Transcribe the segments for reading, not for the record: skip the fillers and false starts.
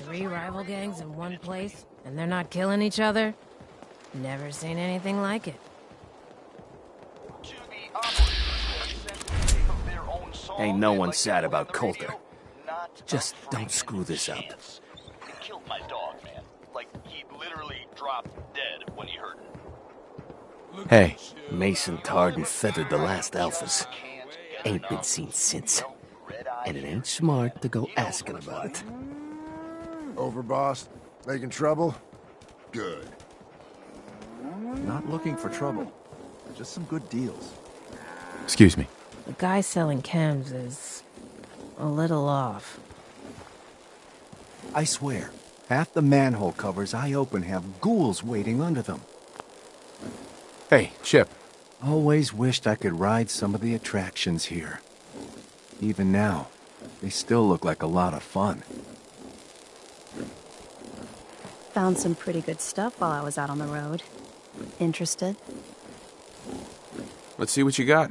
3 rival gangs in one place, and they're not killing each other? Never seen anything like it. Ain't no one sad about Coulter. Just don't screw this up. He killed my dog, man. Like, he literally dropped dead when he heard it. Hey, Mason tarred and feathered the last alphas. Ain't been seen since. And it ain't smart to go asking about it. Over, boss? Making trouble? Good. Not looking for trouble. Just some good deals. Excuse me. The guy selling chems is a little off. I swear, half the manhole covers I open have ghouls waiting under them. Hey, Chip. Always wished I could ride some of the attractions here. Even now, they still look like a lot of fun. Found some pretty good stuff while I was out on the road. Interested? Let's see what you got.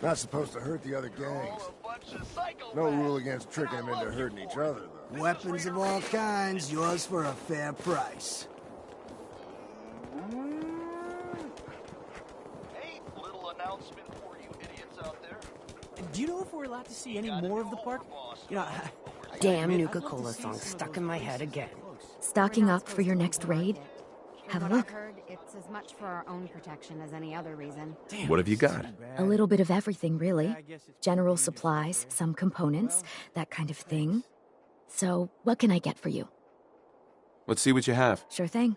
Not supposed to hurt the other gangs. No rule against tricking them into hurting each other, though. Weapons of all kinds, yours for a fair price. Hey, little announcement for you idiots out there. Do you know if we're allowed to see any more of the park? You know, Damn Nuka-Cola song stuck in my head again. Stocking up for your next raid? Have a From what look. I've heard, it's as much for our own protection as any other reason. What have you got? A little bit of everything, really. General supplies, some components, that kind of thing. So, what can I get for you? Let's see what you have. Sure thing.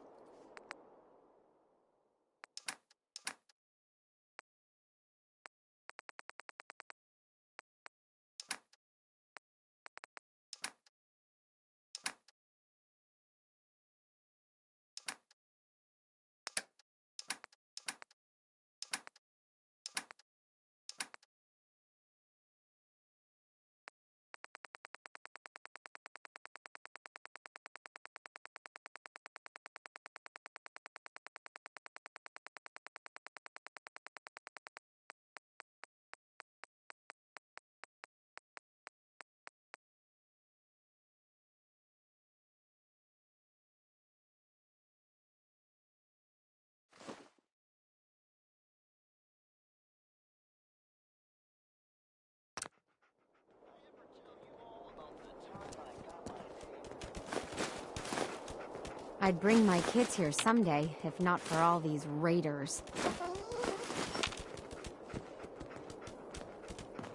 I'd bring my kids here someday, if not for all these raiders.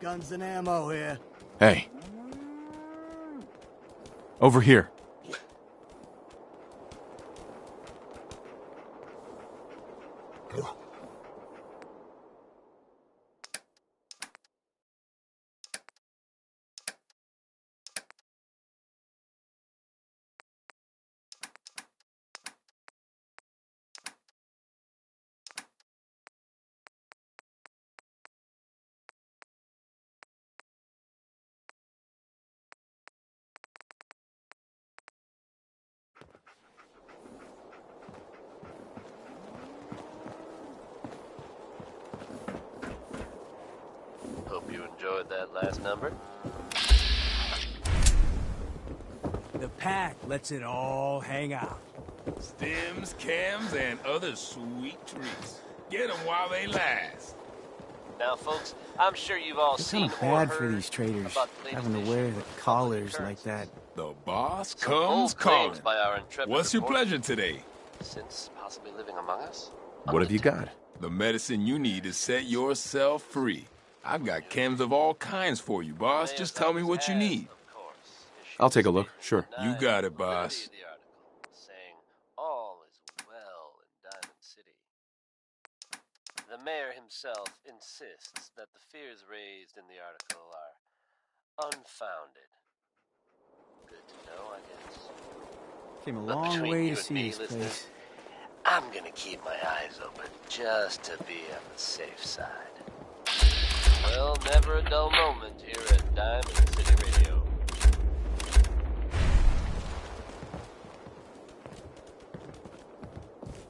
Guns and ammo here. Hey. Over here. Hope you enjoyed that last number. the pack lets it all hang out. Stems, cams, and other sweet treats. Get them while they last. Now, folks, I'm sure you've all It's seen kind of or bad for heard these traders, about the latest having to issue wear of the Public collars Currency. like that. The boss Some comes bold claims calling. by our intrepid What's your reporter, pleasure today? since possibly living among us. What have you got? The medicine you need to set yourself free. I've got chems of all kinds for you, boss. Just tell me what you need. I'll take a look, sure. You got it, boss. Saying all is well in Diamond City. The mayor himself insists that the fears raised in the article are unfounded. Good to know, I guess. Came a But long between way you to and see me, this listeners, place. I'm gonna keep my eyes open just to be on the safe side. Well, never a dull moment here at Diamond City Radio.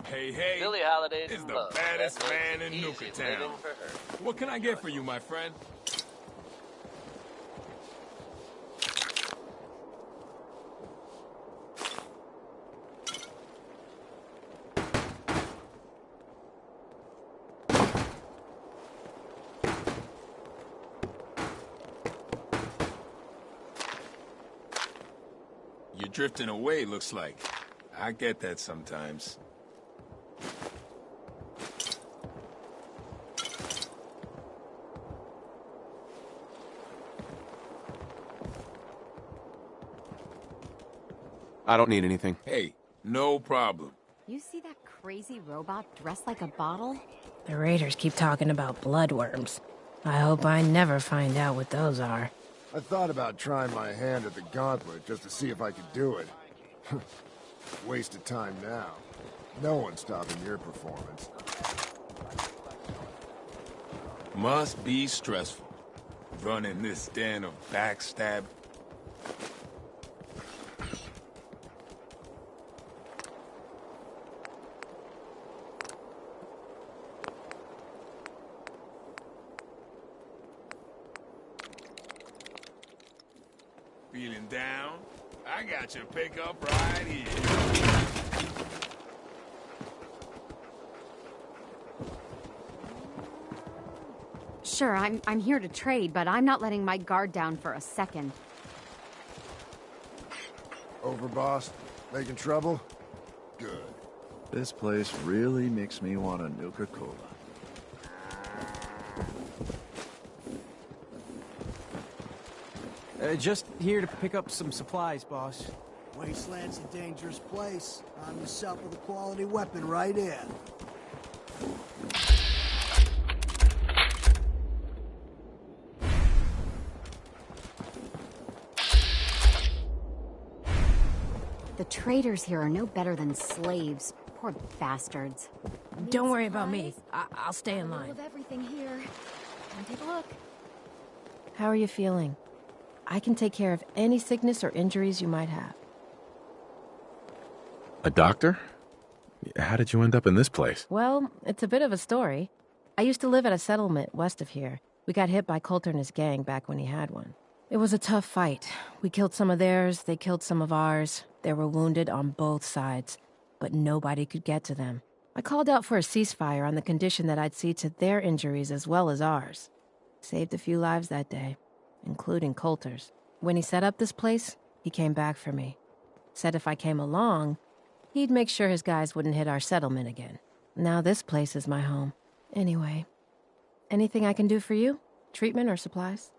Hey, hey. Billie Holiday is the love. baddest That man makes in it easy Nuka living Town. for her. What can I get for you, my friend? You're drifting away, looks like. I get that sometimes. I don't need anything. Hey, no problem. You see that crazy robot dressed like a bottle? The raiders keep talking about bloodworms. I hope I never find out what those are. I thought about trying my hand at the gauntlet just to see if I could do it. Waste of time now. No one's stopping your performance. Must be stressful. Running this den of backstab. Feeling down? I got your pickup right here. Sure, I'm here to trade, but I'm not letting my guard down for a second. Over, boss? Making trouble? Good. This place really makes me want a Nuka-Cola. Just here to pick up some supplies, boss. Wasteland's a dangerous place. I'm yourself with a quality weapon right here. The traders here are no better than slaves. Poor bastards. Don't worry about me. I'll stay in line. Of everything here. Come take a look. How are you feeling? I can take care of any sickness or injuries you might have. A doctor? How did you end up in this place? Well, it's a bit of a story. I used to live at a settlement west of here. We got hit by Coulter and his gang back when he had one. It was a tough fight. We killed some of theirs, they killed some of ours. They were wounded on both sides, but nobody could get to them. I called out for a ceasefire on the condition that I'd see to their injuries as well as ours. Saved a few lives that day, including Coulter's. When he set up this place, he came back for me. Said if I came along, he'd make sure his guys wouldn't hit our settlement again. Now this place is my home. Anyway, anything I can do for you? Treatment or supplies?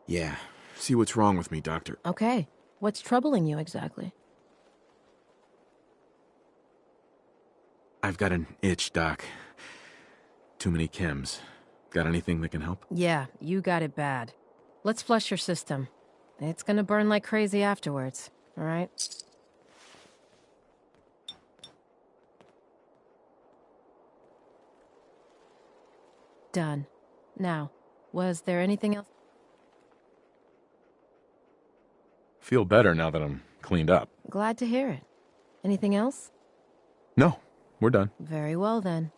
Yeah. See what's wrong with me, doctor. Okay. What's troubling you exactly? I've got an itch, doc. Too many chems. Got anything that can help? Yeah, you got it bad. Let's flush your system. It's gonna burn like crazy afterwards, all right? Done. Now, was there anything else? Feel better now that I'm cleaned up. Glad to hear it. Anything else? No, we're done. Very well then.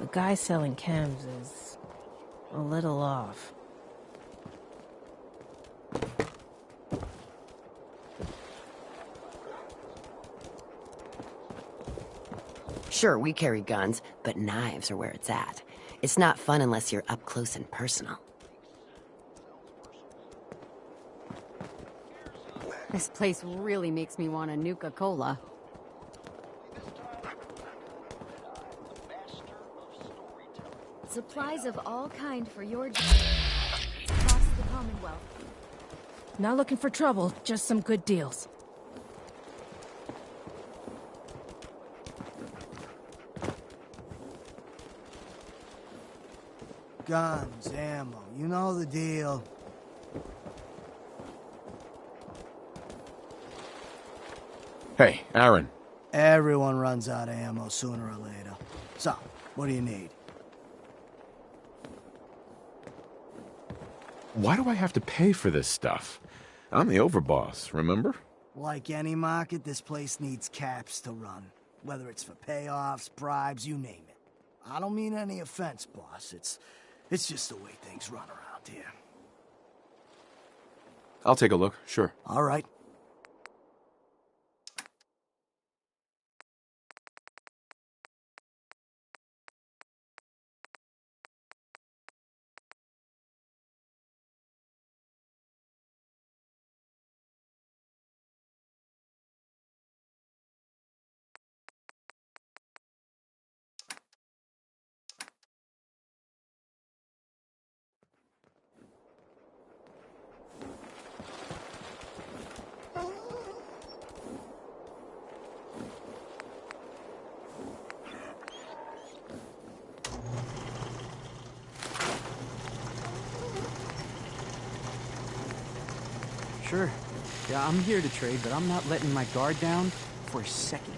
The guy selling chems is a little off. Sure, we carry guns, but knives are where it's at. It's not fun unless you're up close and personal. This place really makes me want a Nuka-Cola. Supplies of all kind for your across the Commonwealth. Not looking for trouble, just some good deals. Guns, ammo, you know the deal. Hey, Aaron. Everyone runs out of ammo sooner or later. So, what do you need? Why do I have to pay for this stuff? I'm the overboss, remember? Like any market, this place needs caps to run. Whether it's for payoffs, bribes, you name it. I don't mean any offense, boss. It's just the way things run around here. I'll take a look, sure. All right. Sure. Yeah, I'm here to trade, but I'm not letting my guard down for a second.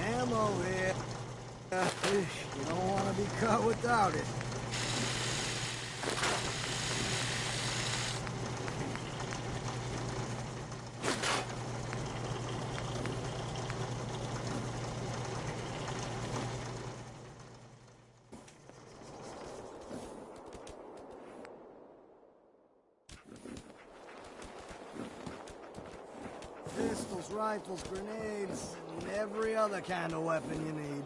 Ammo here. You don't want to be caught without it. Pistols, rifles, grenades, and every other kind of weapon you need.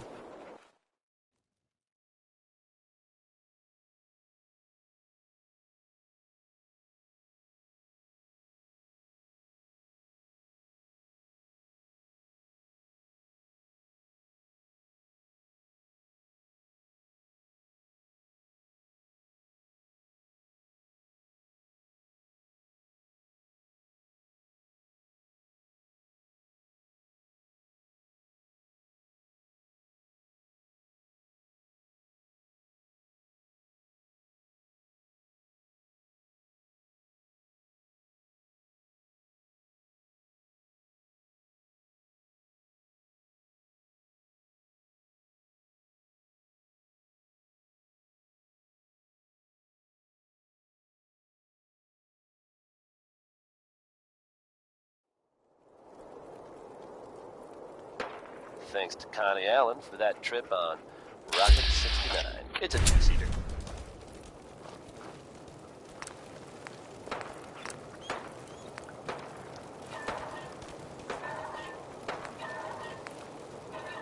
Thanks to Connie Allen for that trip on Rocket 69. It's a two-seater.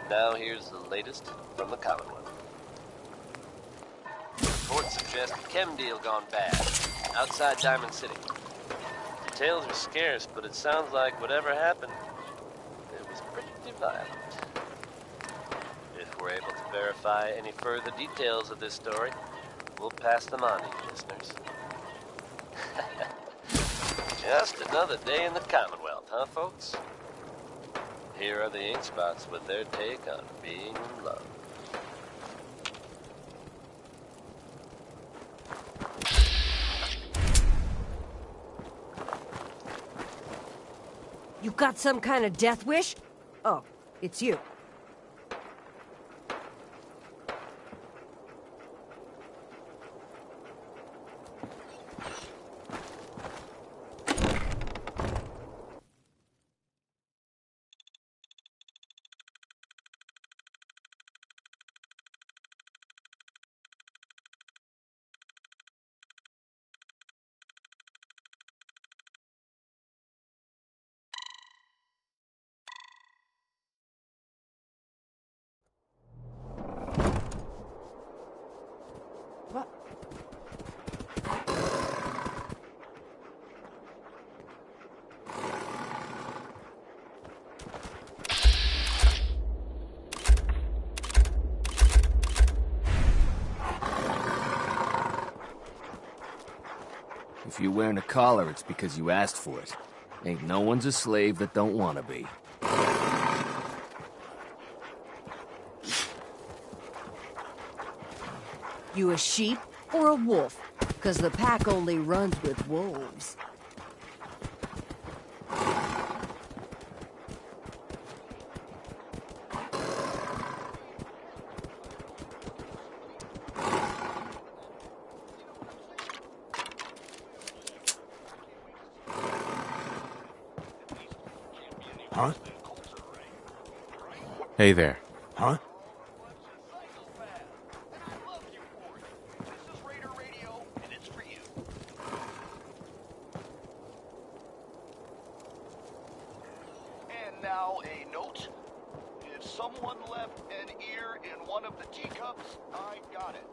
Now here's the latest from the Commonwealth. Reports suggest a chem deal gone bad outside Diamond City. Details are scarce, but it sounds like whatever happened, it was pretty violent. If we're able to verify any further details of this story, we'll pass them on to you listeners. Just another day in the Commonwealth, huh, folks? Here are the Ink Spots with their take on being in love. You got some kind of death wish? Oh, it's you. If you're wearing a collar, it's because you asked for it. Ain't no one's a slave that don't want to be. You a sheep or a wolf? 'Cause the pack only runs with wolves. Huh? Hey there. Huh? And now a note. If someone left an ear in one of the teacups, I got it.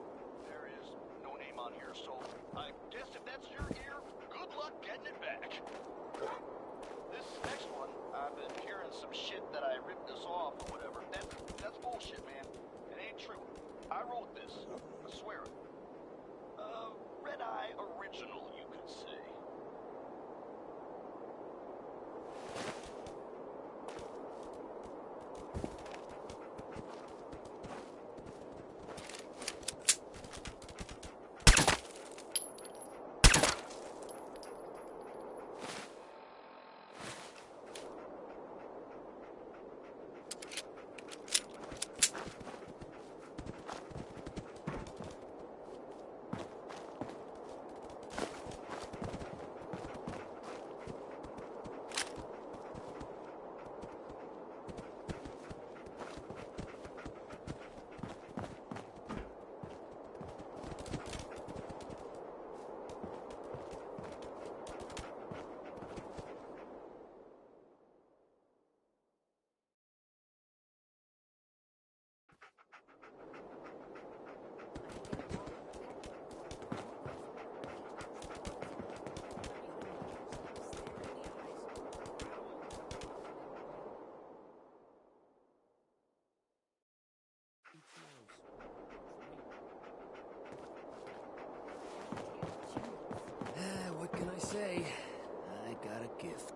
There is no name on here, so I guess if that's your ear, good luck getting it back. This next one, I've been hearing some shit that I ripped this off or whatever. That's bullshit, man. It ain't true. I wrote this. I swear it. Red Eye original, you could say. What can I say? I got a gift.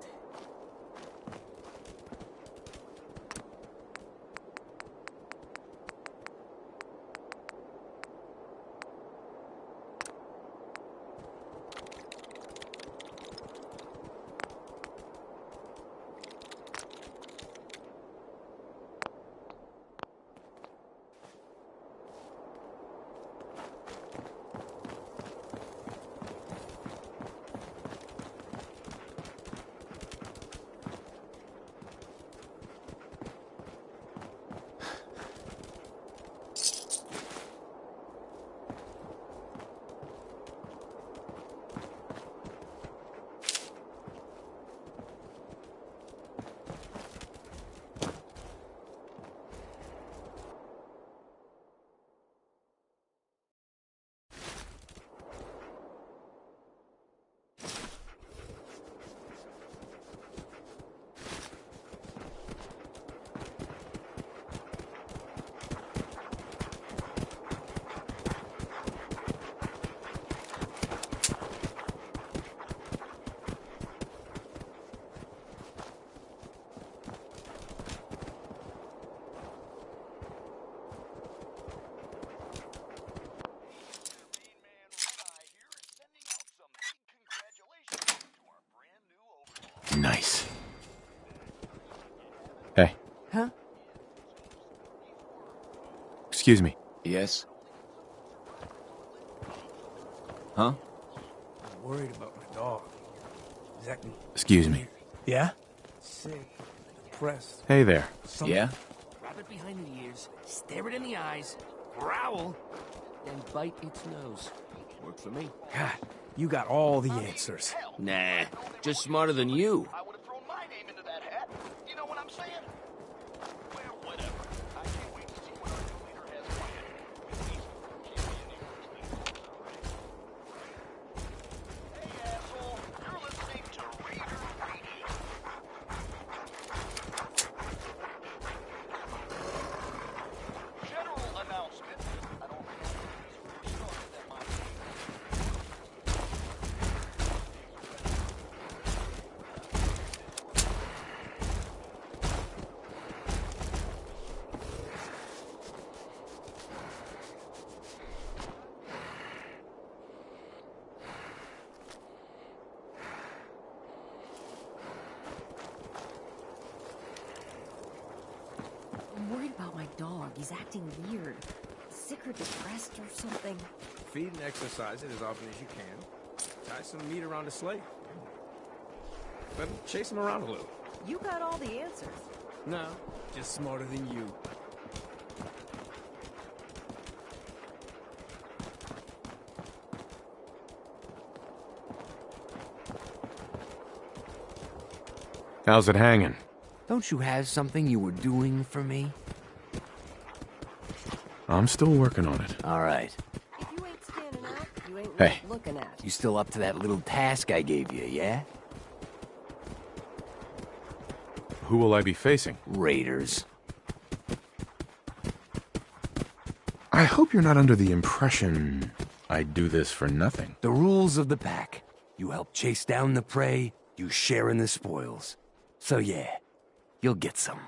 Nice. Hey. Huh? Excuse me. Yes? Huh? I'm worried about my dog. He's acting... Excuse me. Yeah? Sick. Depressed. Hey there. Yeah? Grab it behind the ears, stare it in the eyes, growl, then bite its nose. Worked for me. God, you got all the answers. Nah, just smarter than you. I would have thrown my name into that hat. You know what I'm saying? Well, whatever. I can't wait to see what our new leader has planned. At least can't be any of those things. Hey, asshole. You're listening to Raider Radio. General announcement. I don't think it's the first start that might be. He's acting weird. Sick or depressed or something. Feed and exercise it as often as you can. Tie some meat around a slave. But chase him around a little. You got all the answers. No, just smarter than you. How's it hanging? Don't you have something you were doing for me? I'm still working on it. All right. If you ain't standing out, you ain't Hey. worth looking at. You still up to that little task I gave you, yeah? Who will I be facing? Raiders. I hope you're not under the impression I do this for nothing. The rules of the pack. You help chase down the prey, you share in the spoils. So yeah, you'll get some.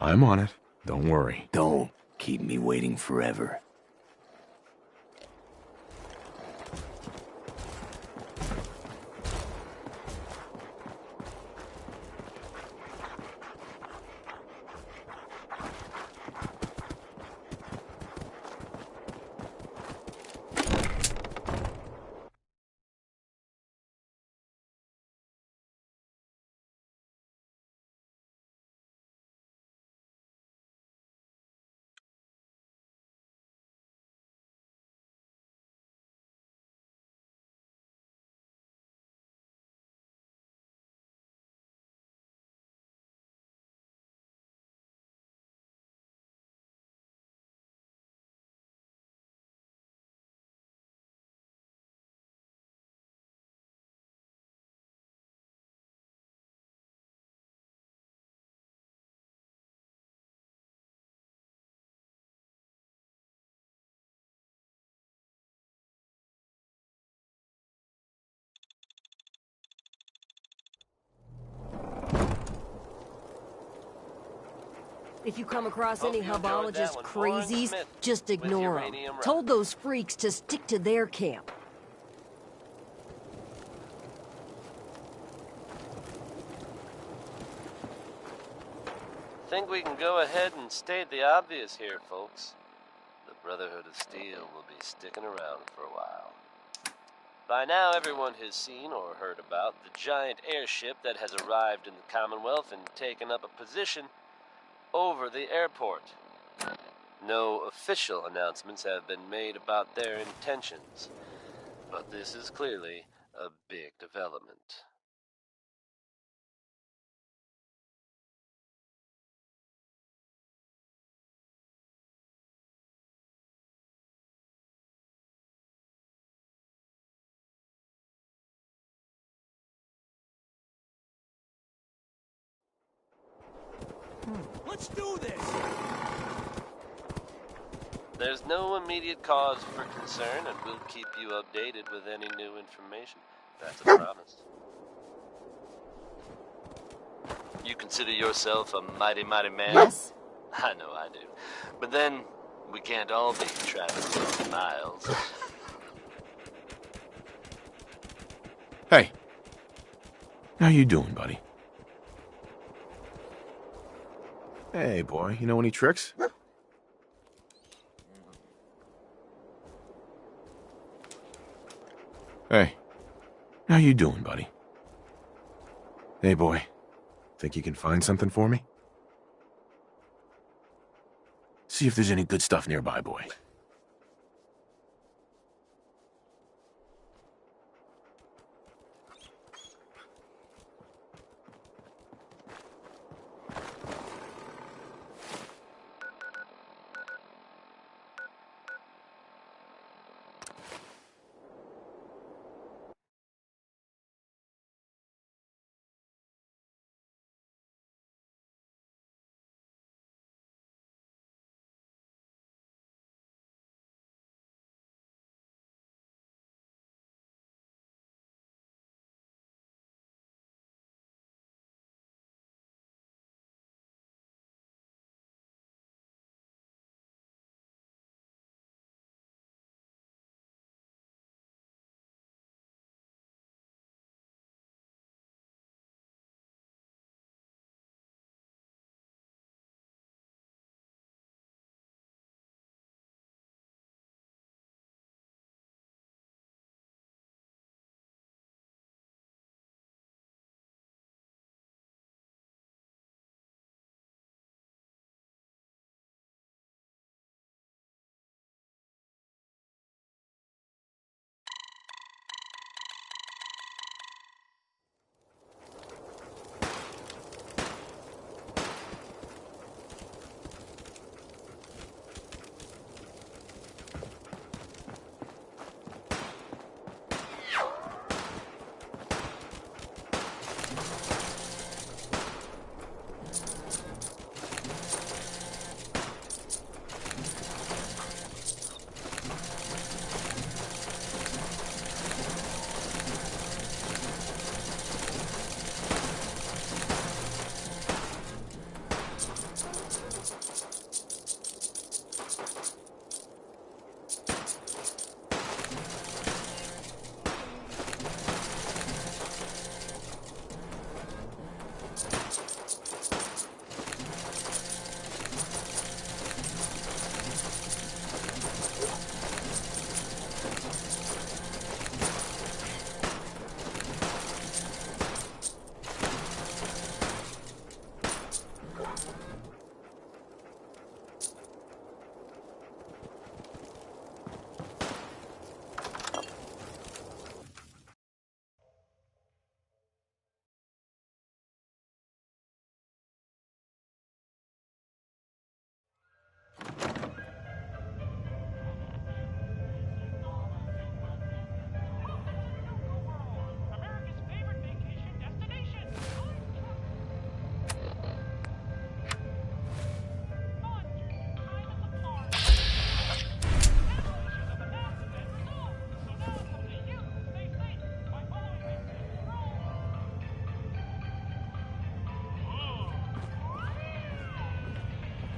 I'm on it. Don't worry. Don't keep me waiting forever. If you come across any Hope you enjoyed that hubologist one. Warren crazies, Smith just with ignore them. Uranium Rock. Told those freaks to stick to their camp. Think we can go ahead and state the obvious here, folks. The Brotherhood of Steel will be sticking around for a while. By now, everyone has seen or heard about the giant airship that has arrived in the Commonwealth and taken up a position over the airport. No official announcements have been made about their intentions, but this is clearly a big development. Let's do this! There's no immediate cause for concern, and we'll keep you updated with any new information. That's a promise. You consider yourself a mighty, mighty man? Yes. I know I do. But then, we can't all be Travis Miles. Hey. How you doing, buddy? Hey, boy, you know any tricks? Hey. How you doing, buddy? Hey, boy. Think you can find something for me? See if there's any good stuff nearby, boy.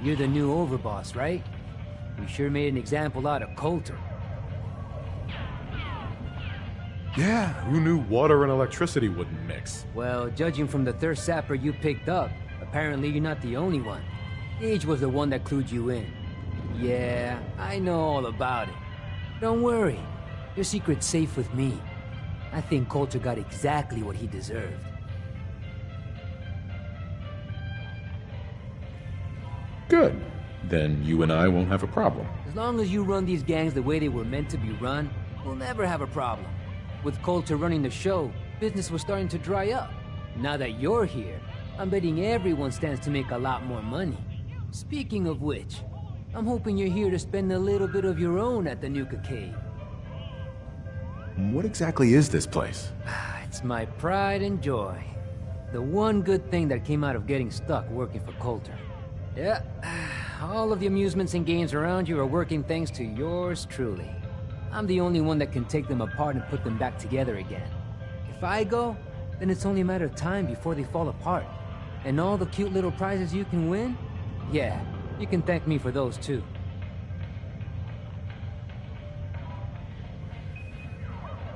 you're the new overboss, right? We sure made an example out of Coulter. Yeah, who knew water and electricity wouldn't mix? Well, judging from the thirst sapper you picked up, apparently you're not the only one. Gage was the one that clued you in. Yeah, I know all about it. Don't worry, your secret's safe with me. I think Coulter got exactly what he deserved. Good. Then you and I won't have a problem. As long as you run these gangs the way they were meant to be run, we'll never have a problem. With Coulter running the show, business was starting to dry up. Now that you're here, I'm betting everyone stands to make a lot more money. Speaking of which, I'm hoping you're here to spend a little bit of your own at the Nuka Cave. What exactly is this place? It's my pride and joy. The one good thing that came out of getting stuck working for Coulter. Yeah, all of the amusements and games around you are working thanks to yours truly. I'm the only one that can take them apart and put them back together again. If I go, then it's only a matter of time before they fall apart. And all the cute little prizes you can win? Yeah, you can thank me for those too.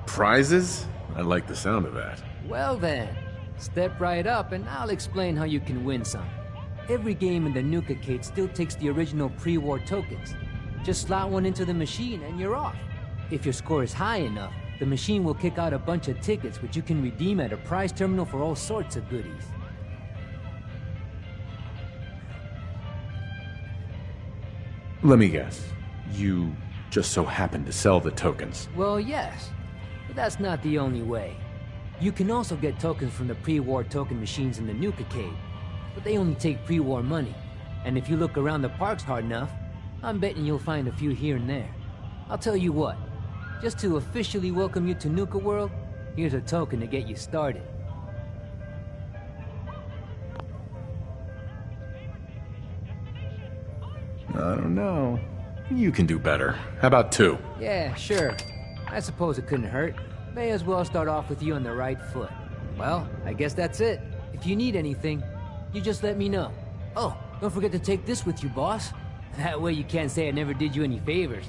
Prizes? I like the sound of that. Well then, step right up and I'll explain how you can win some. Every game in the Nuka-Cade still takes the original pre-war tokens. Just slot one into the machine and you're off. If your score is high enough, the machine will kick out a bunch of tickets which you can redeem at a prize terminal for all sorts of goodies. Let me guess. You just so happen to sell the tokens. Well, yes, but that's not the only way. You can also get tokens from the pre-war token machines in the Nuka-Cade, but they only take pre-war money. And if you look around the parks hard enough, I'm betting you'll find a few here and there. I'll tell you what, just to officially welcome you to Nuka World, here's a token to get you started. I don't know. You can do better. How about 2? Yeah, sure. I suppose it couldn't hurt. May as well start off with you on the right foot. Well, I guess that's it. If you need anything, you just let me know. Oh, don't forget to take this with you, boss. That way you can't say I never did you any favors.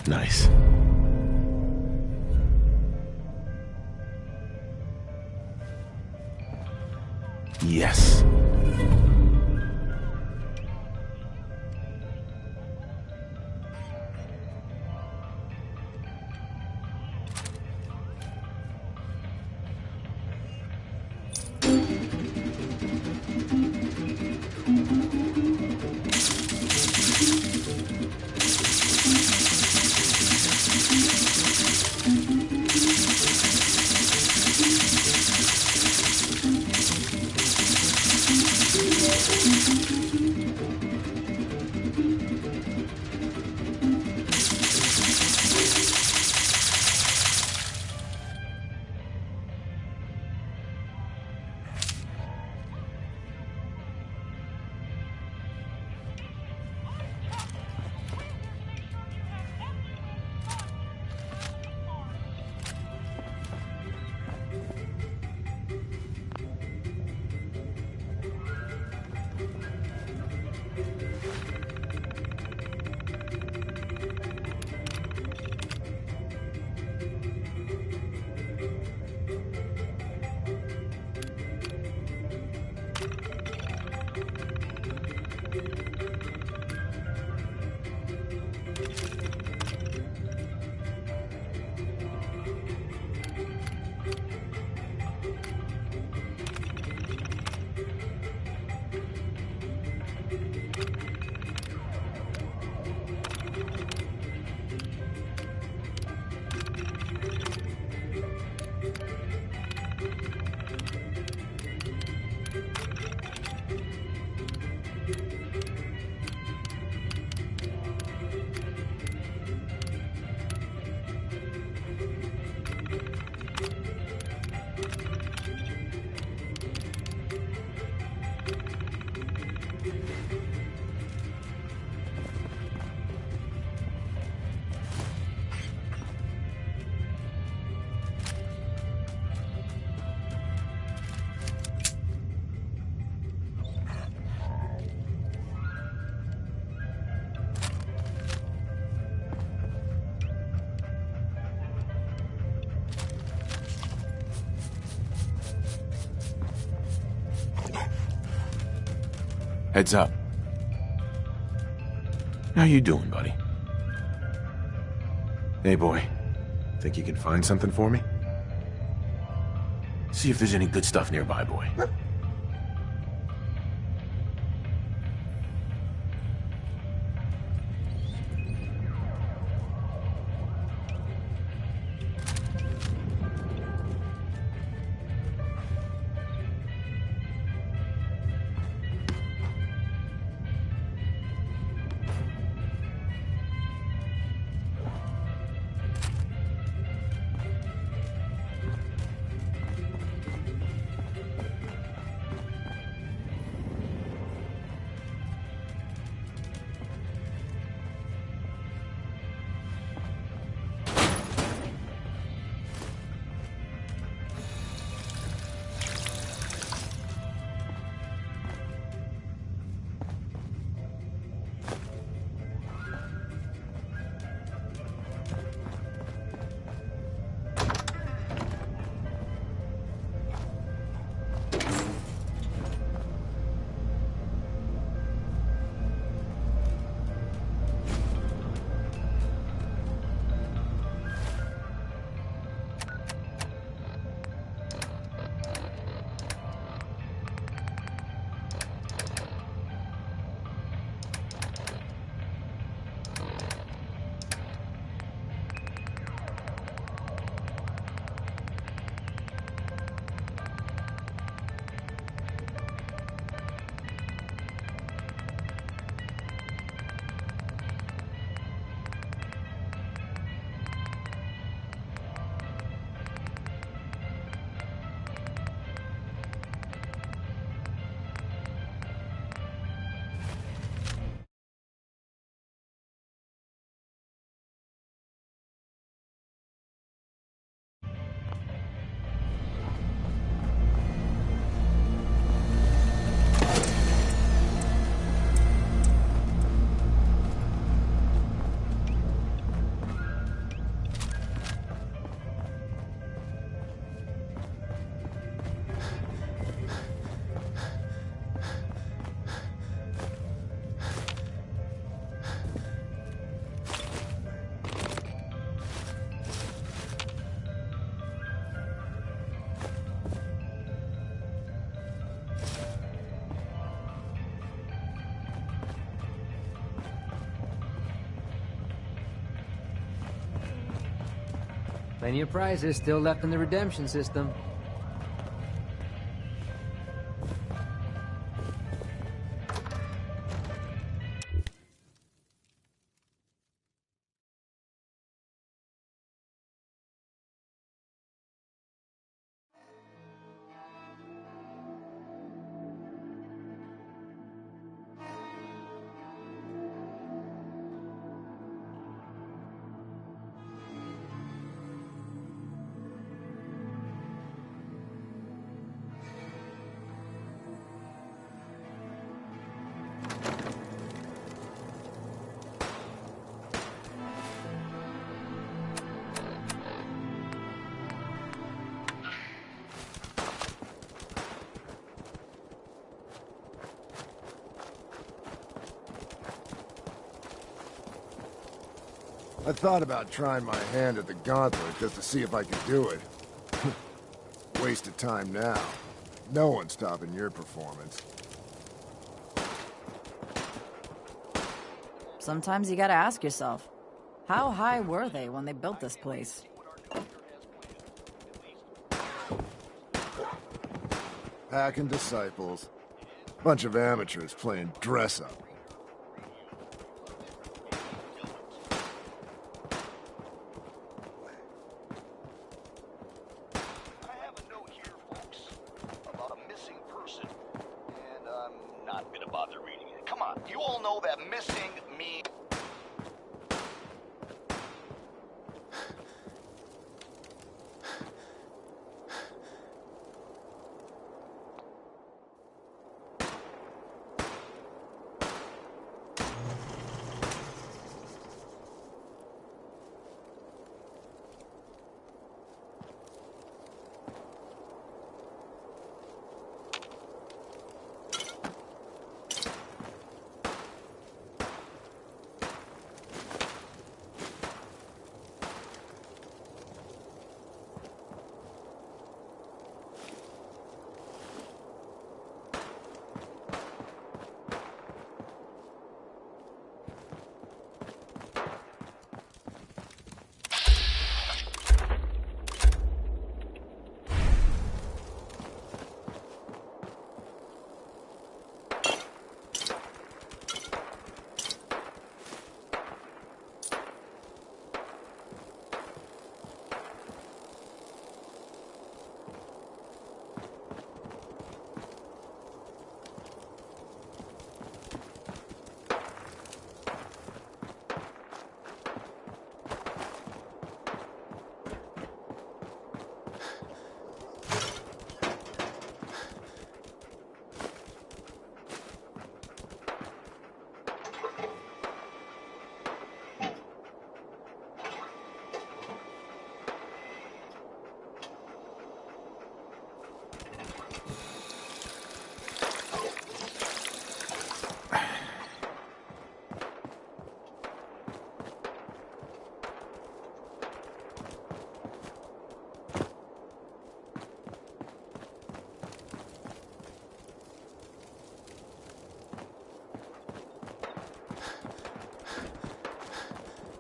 Nice. Yes. Heads up. How you doing, buddy? Hey, boy. Think you can find something for me? See if there's any good stuff nearby, boy. Plenty of prizes still left in the redemption system. I thought about trying my hand at the gauntlet just to see if I could do it. Waste of time now. No one's stopping your performance. Sometimes you gotta ask yourself, how high were they when they built this place? Hacking disciples. Bunch of amateurs playing dress-up.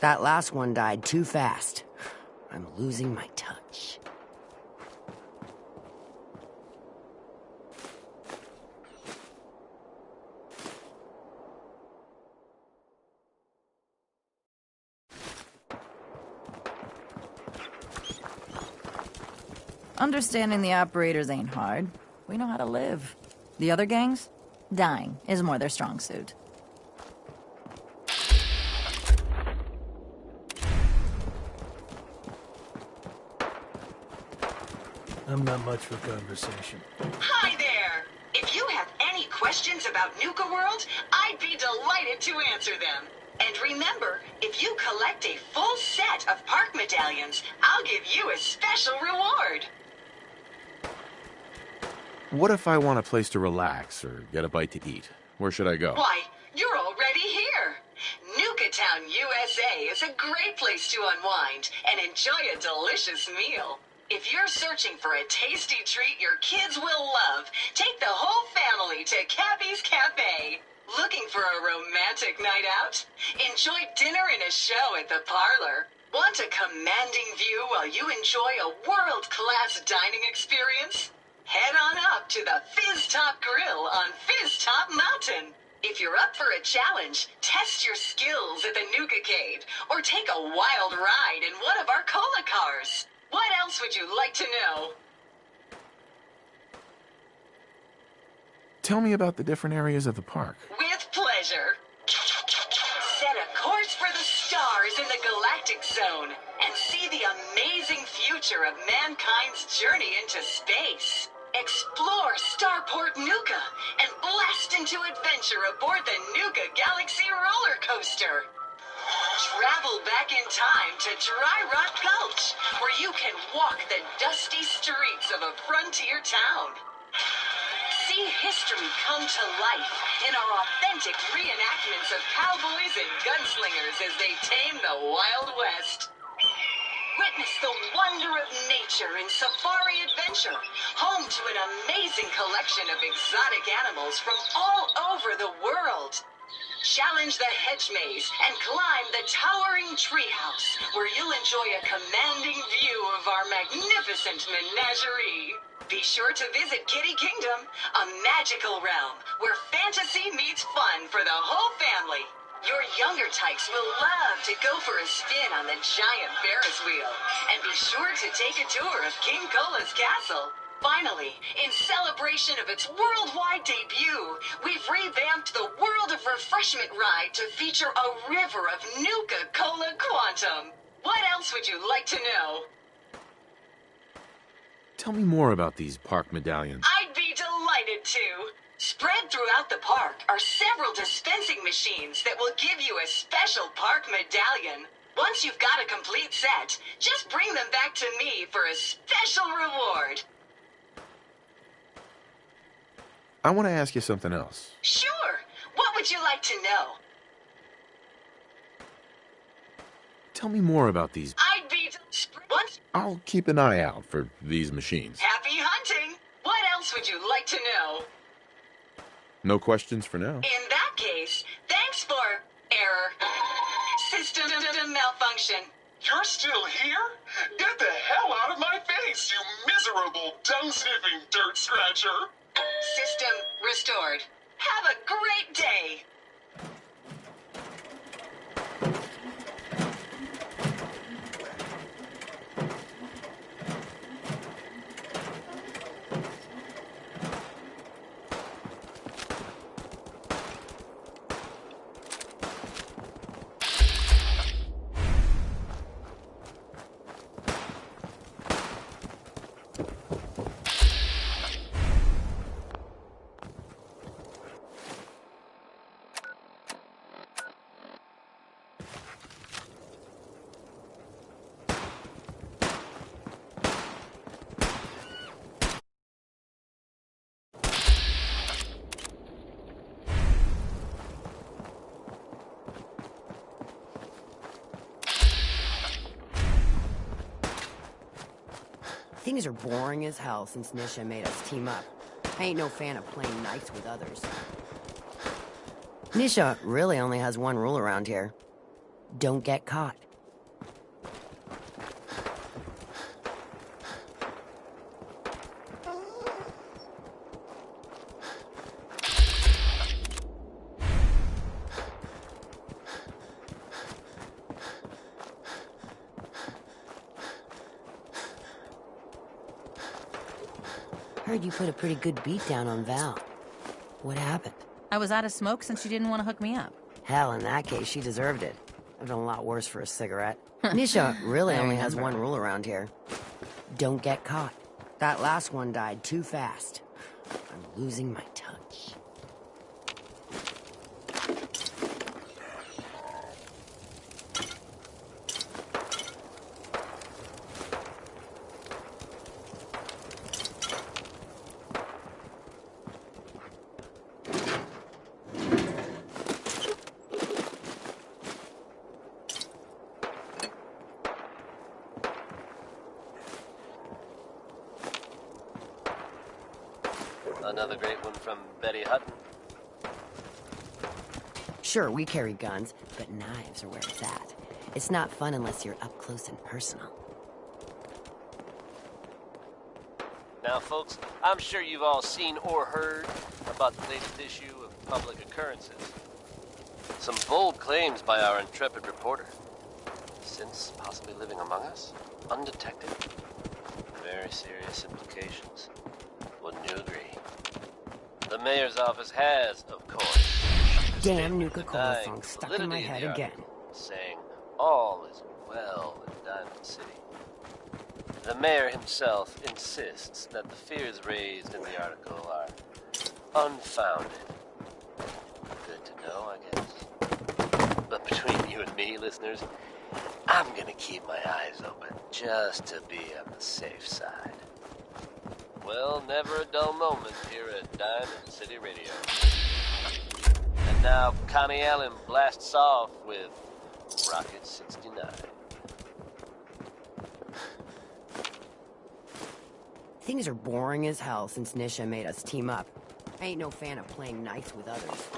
That last one died too fast. I'm losing my touch. Understanding the operators ain't hard. We know how to live. The other gangs? Dying is more their strong suit. I'm not much for conversation. Hi there! If you have any questions about Nuka World, I'd be delighted to answer them. And remember, if you collect a full set of park medallions, I'll give you a special reward. What if I want a place to relax or get a bite to eat? Where should I go? Why, you're already here. Nuka Town, USA is a great place to unwind and enjoy a delicious meal. If you're searching for a tasty treat your kids will love, take the whole family to Cappy's Cafe. Looking for a romantic night out? Enjoy dinner and a show at the parlor. Want a commanding view while you enjoy a world-class dining experience? Head on up to the Fizz Top Grill on Fizz Top Mountain. If you're up for a challenge, test your skills at the Nuka-Cade or take a wild ride in one of our cola cars. What else would you like to know? Tell me about the different areas of the park. With pleasure. Set a course for the stars in the galactic zone and see the amazing future of mankind's journey into space. Explore Starport Nuka and blast into adventure aboard the Nuka Galaxy roller coaster. Travel back in time to Dry Rock Gulch, where you can walk the dusty streets of a frontier town. See history come to life in our authentic reenactments of cowboys and gunslingers as they tame the Wild West. Witness the wonder of nature in Safari Adventure, home to an amazing collection of exotic animals from all over the world. Challenge the hedge maze and climb the towering treehouse, where you'll enjoy a commanding view of our magnificent menagerie. Be sure to visit Kitty Kingdom, a magical realm where fantasy meets fun for the whole family. Your younger tykes will love to go for a spin on the giant Ferris wheel, and be sure to take a tour of King Cola's castle. Finally, in celebration of its worldwide debut, we've revamped the World of Refreshment ride to feature a river of Nuka Cola Quantum. What else would you like to know? Tell me more about these park medallions. I'd be delighted to. Spread throughout the park are several dispensing machines that will give you a special park medallion. Once you've got a complete set, just bring them back to me for a special reward. I want to ask you something else. Sure. What would you like to know? Tell me more about these. I'd be... What? I'll keep an eye out for these machines. Happy hunting! What else would you like to know? No questions for now. In that case, thanks for... error. System malfunction. You're still here? Get the hell out of my face, you miserable, dung-sniffing dirt scratcher! System restored. Have a great day! Things are boring as hell since Nisha made us team up. I ain't no fan of playing nice with others. Nisha really only has one rule around here. Don't get caught. Heard you put a pretty good beat down on Val. What happened? I was out of smoke since she didn't want to hook me up. Hell, in that case, she deserved it. I've done a lot worse for a cigarette. Nisha really only has one rule around here. Don't get caught. That last one died too fast. I'm losing my touch. Another great one from Betty Hutton. Sure, we carry guns, but knives are where it's at. It's not fun unless you're up close and personal. Now, folks, I'm sure you've all seen or heard about the latest issue of Public Occurrences. Some bold claims by our intrepid reporter. Since possibly living among us, undetected. Very serious implications. Wouldn't you agree? The mayor's office has, of course, damn Nuka-Cola song stuck in my head again. Saying all is well in Diamond City. The mayor himself insists that the fears raised in the article are unfounded. Good to know, I guess. But between you and me, listeners, I'm gonna keep my eyes open just to be on the safe side. Well, never a dull moment here at Diamond City Radio. And now Connie Allen blasts off with Rocket 69. Things are boring as hell since Nisha made us team up. I ain't no fan of playing nice with others.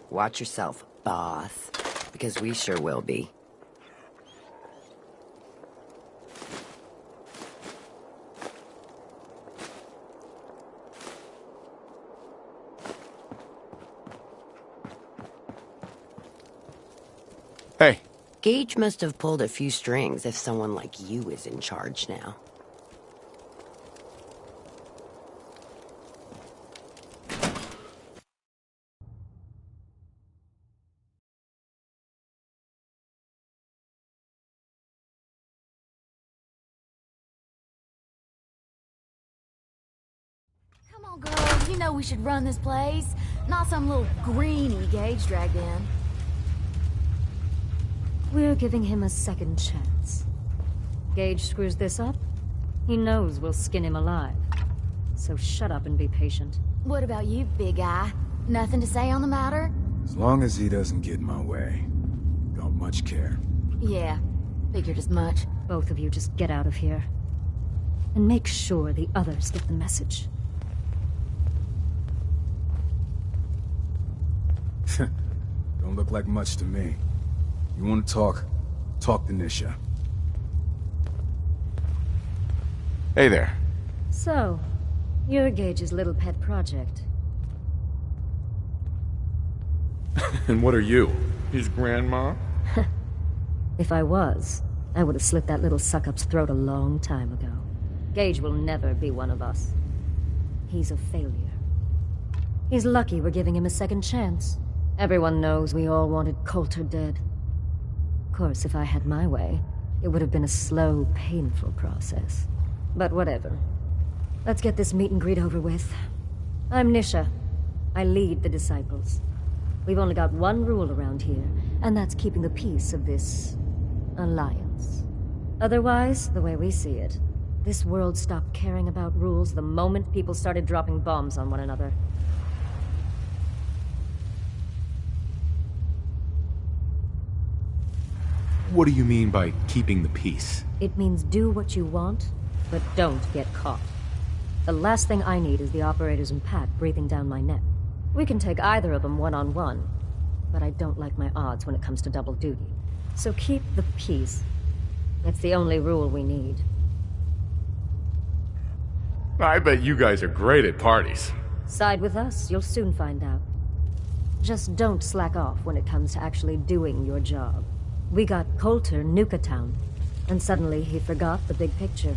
Watch yourself, boss, because we sure will be. Hey. Gage must have pulled a few strings if someone like you is in charge now. Come on, girls. You know we should run this place. Not some little greenie Gage dragged in. We're giving him a second chance. Gage screws this up, he knows we'll skin him alive. So shut up and be patient. What about you, big eye? Nothing to say on the matter? As long as he doesn't get in my way. Don't much care. Yeah, figured as much. Both of you just get out of here. And make sure the others get the message. Don't look like much to me. You want to talk? Talk to Nisha. Hey there. So, you're Gage's little pet project. And what are you? His grandma? If I was, I would have slit that little suck-up's throat a long time ago. Gage will never be one of us. He's a failure. He's lucky we're giving him a second chance. Everyone knows we all wanted Coulter dead. Of course, if I had my way, it would have been a slow, painful process. But whatever. Let's get this meet and greet over with. I'm Nisha. I lead the Disciples. We've only got one rule around here, and that's keeping the peace of this alliance. Otherwise, the way we see it, this world stopped caring about rules the moment people started dropping bombs on one another. What do you mean by keeping the peace? It means do what you want, but don't get caught. The last thing I need is the operators and Pat breathing down my neck. We can take either of them one-on-one, but I don't like my odds when it comes to double duty. So keep the peace. That's the only rule we need. I bet you guys are great at parties. Side with us, you'll soon find out. Just don't slack off when it comes to actually doing your job. We got Coulter Nuka-Town, and suddenly he forgot the big picture.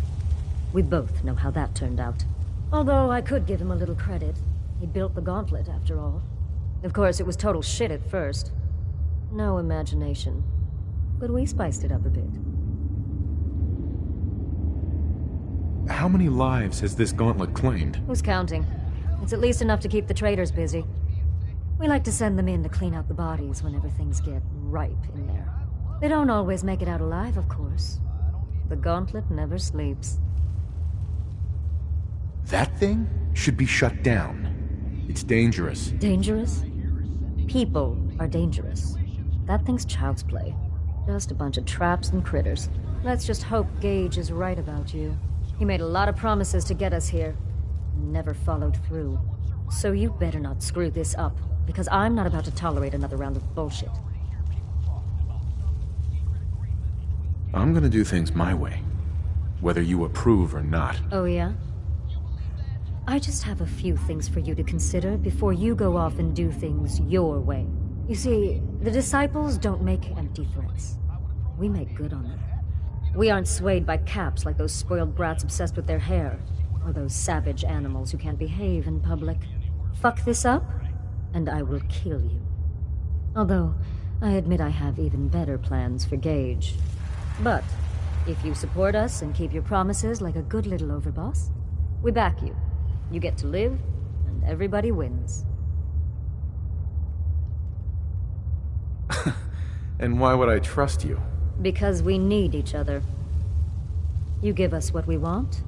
We both know how that turned out. Although I could give him a little credit. He built the gauntlet, after all. Of course, it was total shit at first. No imagination. But we spiced it up a bit. How many lives has this gauntlet claimed? Who's counting? It's at least enough to keep the traders busy. We like to send them in to clean out the bodies whenever things get ripe in there. They don't always make it out alive, of course. The gauntlet never sleeps. That thing should be shut down. It's dangerous. Dangerous? People are dangerous. That thing's child's play. Just a bunch of traps and critters. Let's just hope Gage is right about you. He made a lot of promises to get us here. Never followed through. So you better not screw this up, because I'm not about to tolerate another round of bullshit. I'm gonna do things my way, whether you approve or not. Oh, yeah? I just have a few things for you to consider before you go off and do things your way. You see, the disciples don't make empty threats. We make good on them. We aren't swayed by caps like those spoiled brats obsessed with their hair, or those savage animals who can't behave in public. Fuck this up, and I will kill you. Although, I admit I have even better plans for Gage. But, if you support us and keep your promises like a good little overboss, we back you. You get to live, and everybody wins. And why would I trust you? Because we need each other. You give us what we want,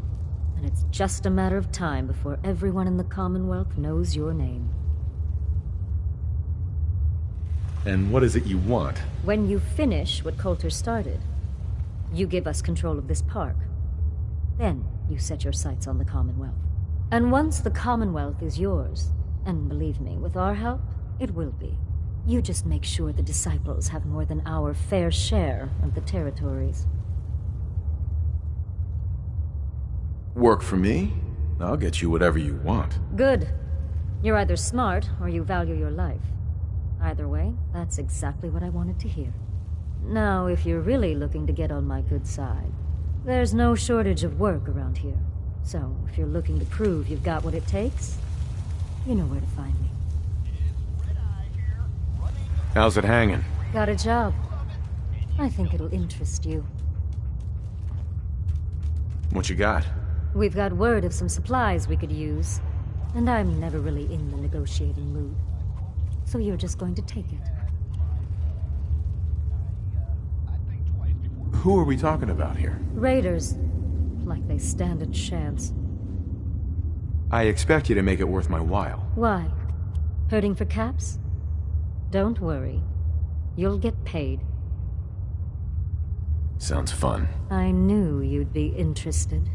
and it's just a matter of time before everyone in the Commonwealth knows your name. And what is it you want? When you finish what Coulter started, you give us control of this park. Then you set your sights on the Commonwealth. And once the Commonwealth is yours, and believe me, with our help, it will be. You just make sure the disciples have more than our fair share of the territories. Work for me? I'll get you whatever you want. Good. You're either smart, or you value your life. Either way, that's exactly what I wanted to hear. Now, if you're really looking to get on my good side, there's no shortage of work around here. So, if you're looking to prove you've got what it takes, you know where to find me. How's it hanging? Got a job. I think it'll interest you. What you got? We've got word of some supplies we could use, and I'm never really in the negotiating mood. So you're just going to take it. Who are we talking about here? Raiders. Like they stand a chance. I expect you to make it worth my while. Why? Hurting for caps? Don't worry. You'll get paid. Sounds fun. I knew you'd be interested.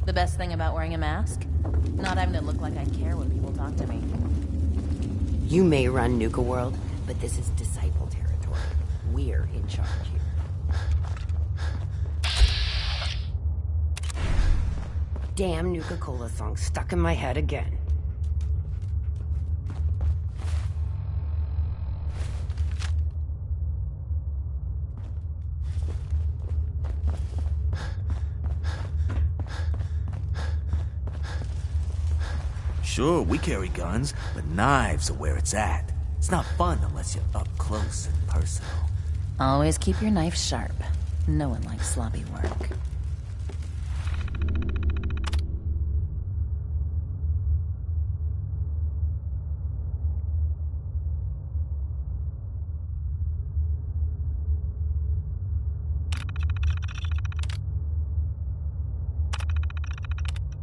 The best thing about wearing a mask? Not having to look like I care when people talk to me. You may run Nuka World, but this is Disciple territory. We're in charge here. Damn Nuka-Cola song stuck in my head again. Sure, we carry guns, but knives are where it's at. It's not fun unless you're up close and personal. Always keep your knife sharp. No one likes sloppy work.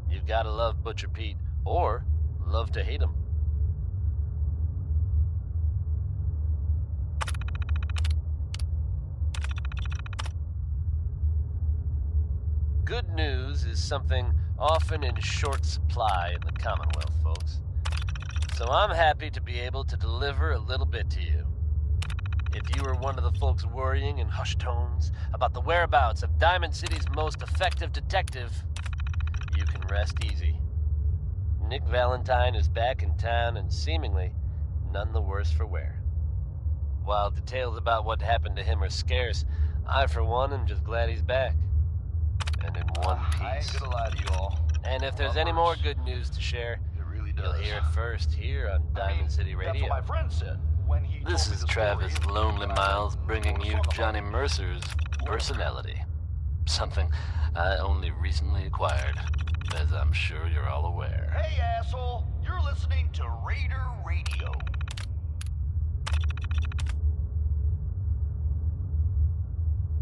You gotta love Butcher Pete, or love to hate him. Good news is something often in short supply in the Commonwealth, folks. So I'm happy to be able to deliver a little bit to you. If you were one of the folks worrying in hushed tones about the whereabouts of Diamond City's most effective detective, you can rest easy. Nick Valentine is back in town and seemingly none the worse for wear. While details about what happened to him are scarce, I for one am just glad he's back. And in one piece. I ain't gonna lie to you all. And if there's any more good news to share, you'll hear it first here on Diamond City Radio. That's what my friend said when he This told me is the Travis story. Lonely Miles bringing you Johnny Mercer's personality. Something I only recently acquired, as I'm sure you're all aware. Hey, asshole! You're listening to Raider Radio.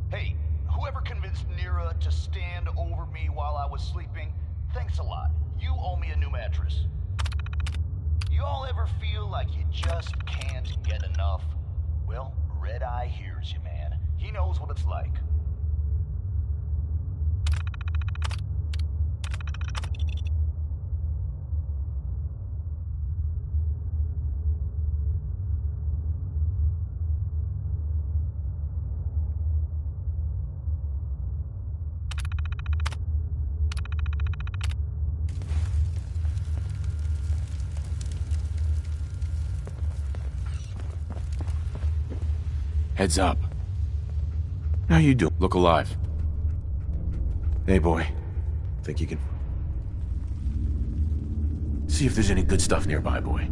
Hey, whoever convinced Nira to stand over me while I was sleeping, thanks a lot. You owe me a new mattress. You all ever feel like you just can't get enough? Well, Red Eye hears you, man. He knows what it's like. Heads up. How you doing? Look alive. Hey, boy. Think you can... See if there's any good stuff nearby, boy.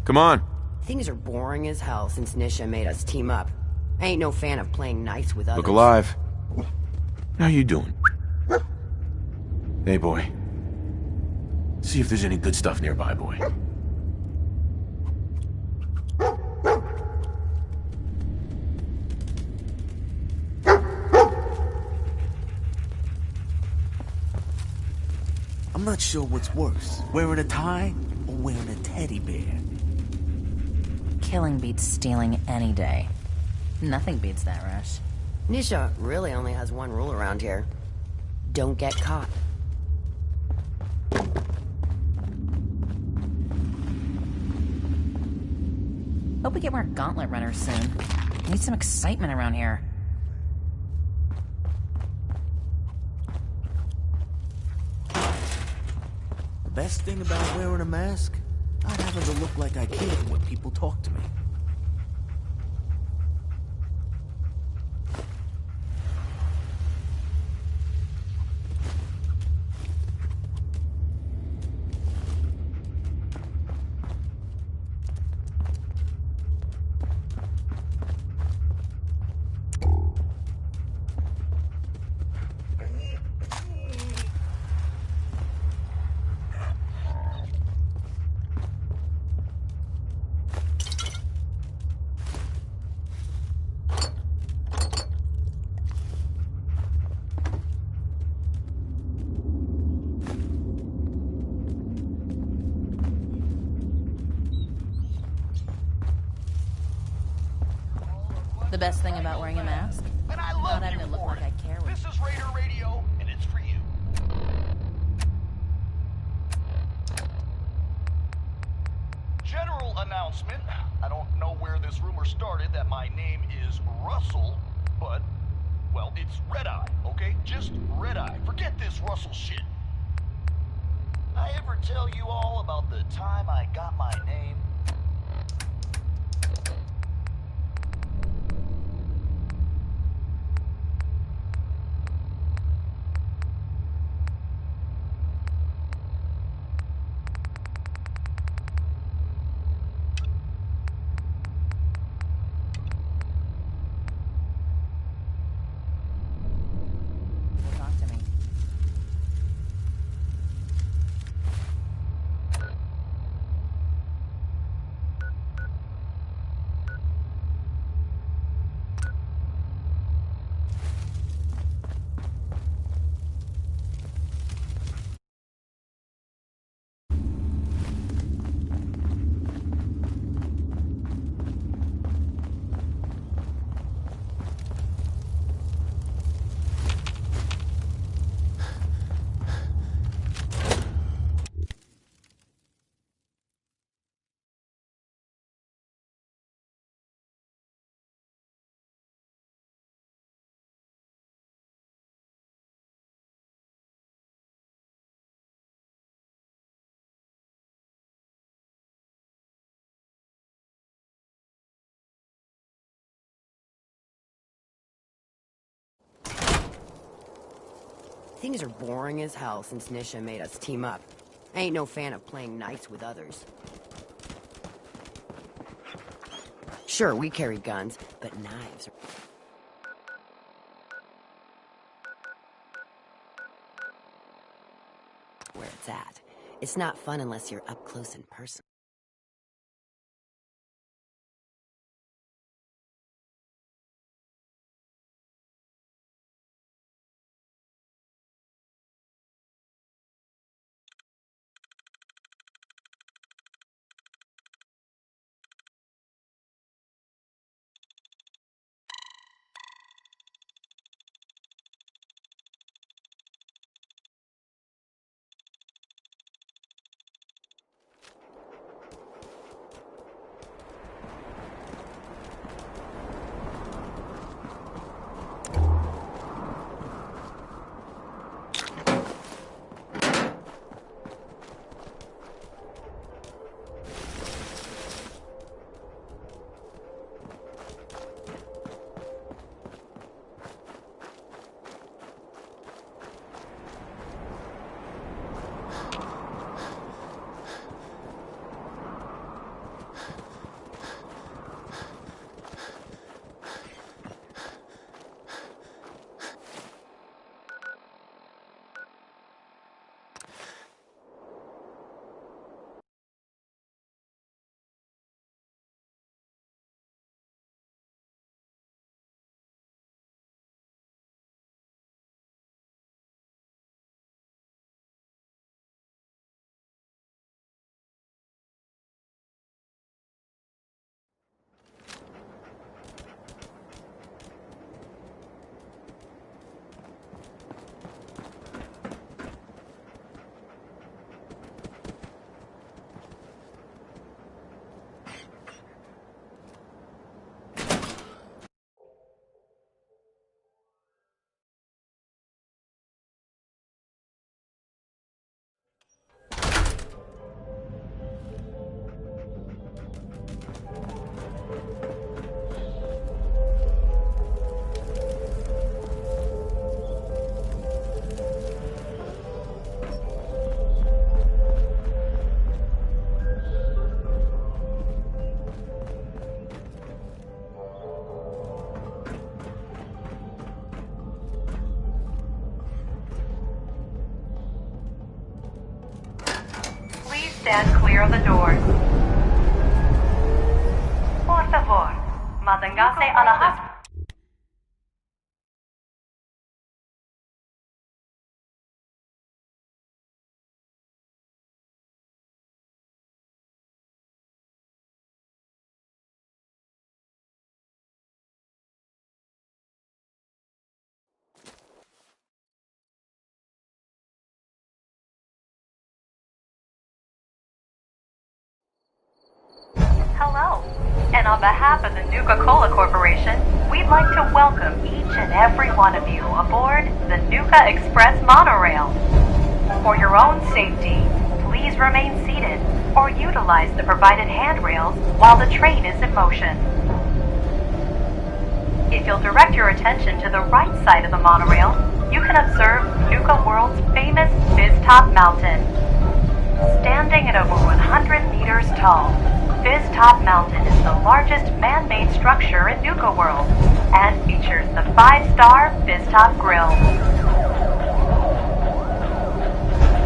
Come on. Things are boring as hell since Nisha made us team up. I ain't no fan of playing nice with others. Look alive. How you doing? Hey, boy. See if there's any good stuff nearby, boy. I'm not sure what's worse, wearing a tie or wearing a teddy bear. Killing beats stealing any day. Nothing beats that rush. Nisha really only has one rule around here. Don't get caught. Hope we get more gauntlet runners soon. Need some excitement around here. The best thing about wearing a mask? Not having to look like I care when people talk to me. The best thing about wearing a mask? And I love Not having you to look for like it. I care. This is Raider Radio, and it's for you. General announcement. I don't know where this rumor started that my name is Russell, but, well, it's Red Eye, okay? Just Red Eye. Forget this Russell shit. I ever tell you all about the time I got my name? Things are boring as hell since Nisha made us team up. I ain't no fan of playing nice with others. Sure, we carry guns, but knives are... where it's at. It's not fun unless you're up close and personal. Stand clear of the doors. Por favor, manténgase alejados. Hello, and on behalf of the Nuka-Cola Corporation, we'd like to welcome each and every one of you aboard the Nuka Express monorail. For your own safety, please remain seated or utilize the provided handrails while the train is in motion. If you'll direct your attention to the right side of the monorail, you can observe Nuka World's famous Fizz-Top Mountain. Standing at over 100 meters tall, Fizz-Top Mountain is the largest man-made structure in Nuka World and features the 5-star Fizz-Top Grill.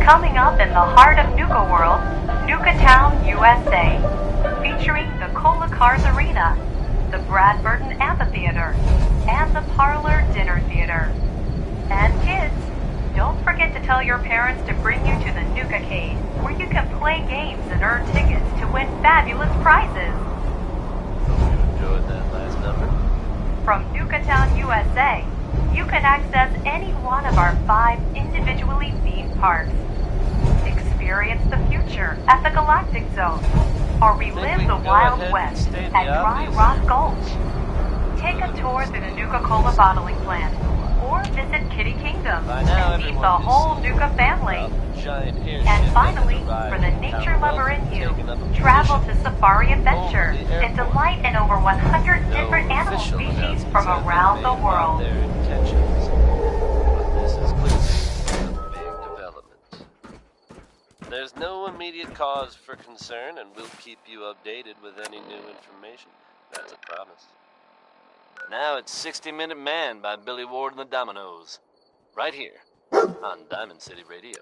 Coming up in the heart of Nuka World, Nuka Town, USA, featuring the Cola Cars Arena, the Brad Burton Amphitheater, and the Parlor Dinner Theater. And kids, don't forget to tell your parents to bring you to the Nuka-Cade, where you can play games and earn tickets to win fabulous prizes. Hope you enjoyed that last number. From Nuka Town, USA, you can access any one of our 5 individually themed parks. Experience the future at the Galactic Zone, or relive the Wild West at Dry Rock Gulch. Take a tour through the Nuka-Cola bottling plant, or visit Kitty Kingdom and meet the whole Nuka family. And finally, for the nature lover in you, travel to Safari Adventure and delight in over 100 different animal species from around the world. This is clear. There's no immediate cause for concern, and we'll keep you updated with any new information. That's a promise. Now it's 60-Minute Man by Billy Ward and the Dominoes. Right here, on Diamond City Radio.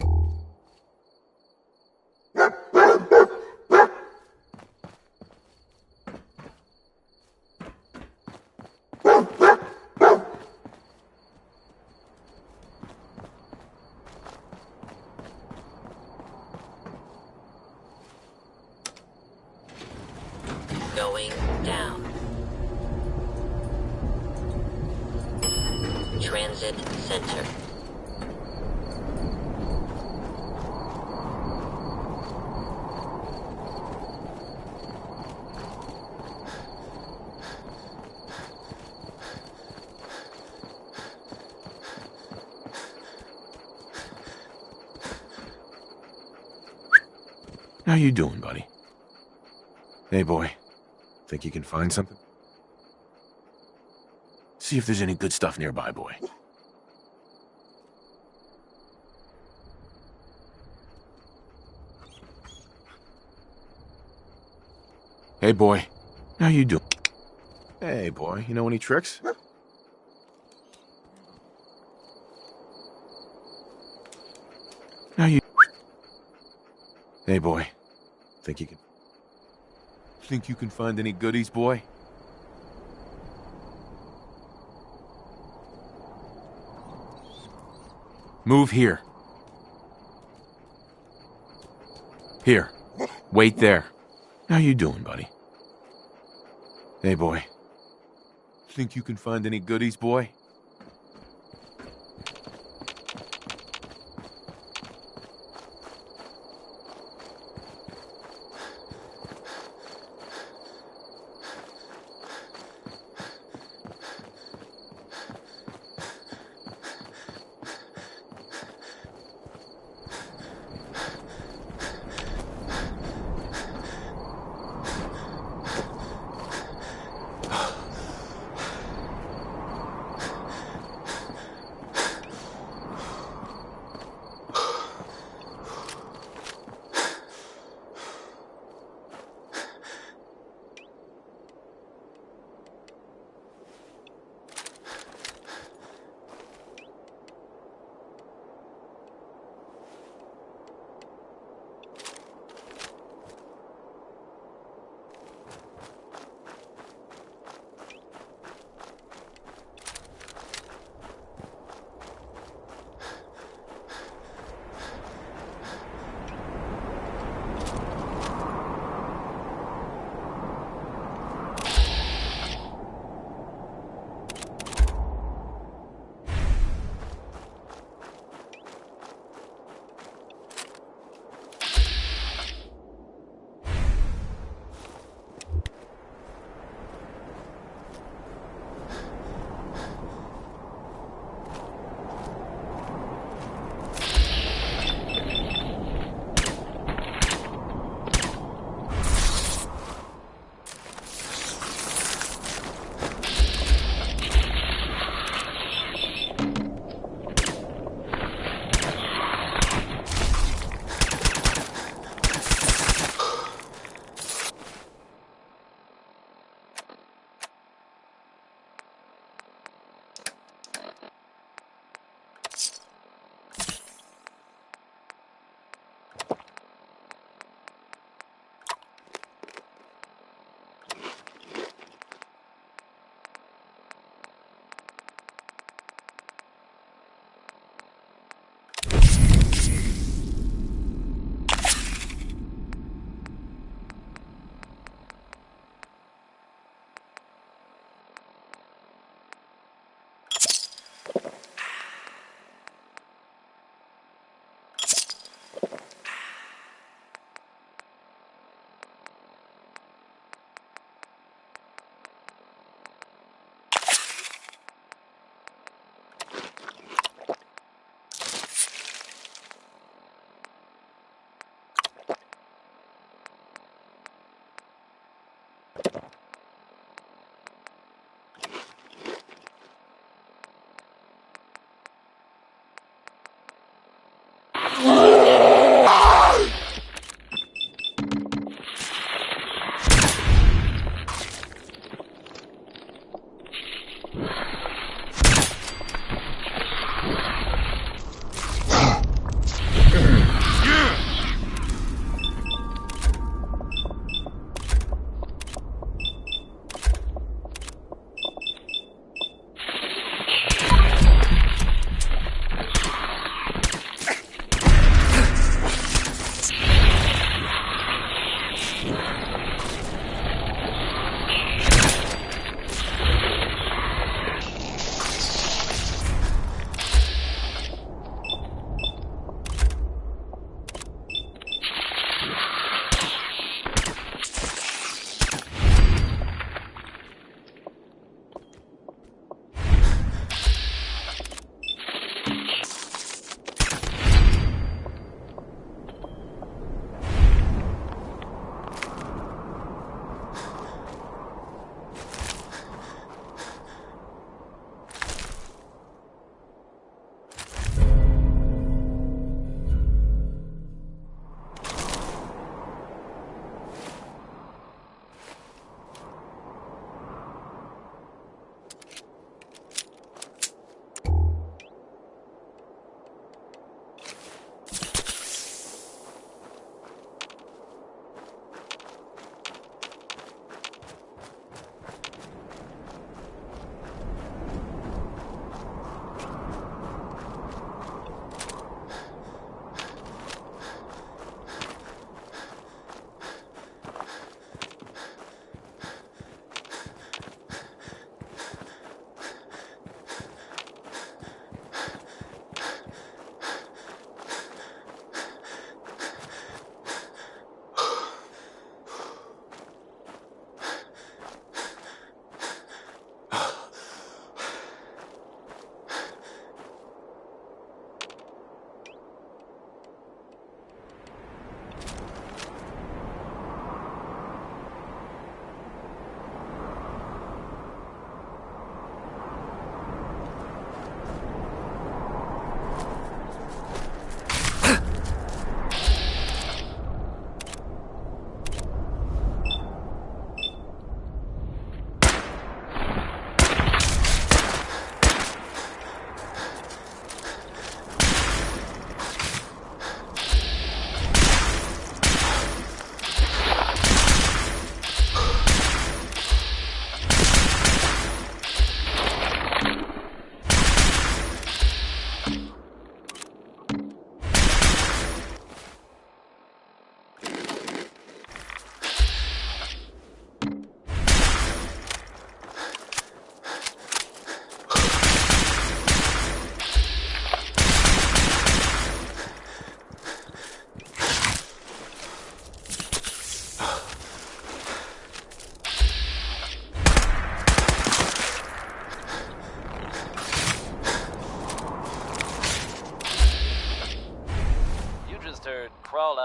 Going down. Transit Center. How you doing, buddy? Hey, boy. Think you can find something? See if there's any good stuff nearby, boy. Hey, boy. How you doing? Hey, boy. You know any tricks? How you... Hey, boy. Think you can find any goodies, boy? Move here. Here. Wait there. How you doing, buddy? Hey, boy. Think you can find any goodies, boy?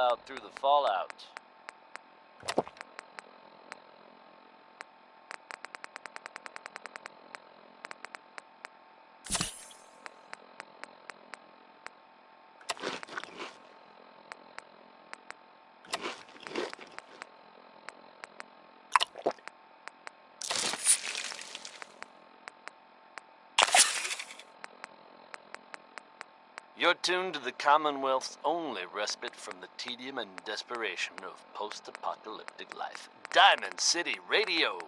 plowed through the fallout. You're tuned to the Commonwealth's only respite from the tedium and desperation of post-apocalyptic life. Diamond City Radio.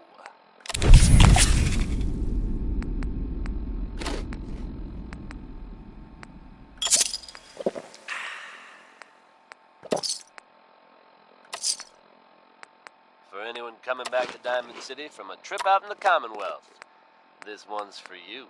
For anyone coming back to Diamond City from a trip out in the Commonwealth, this one's for you.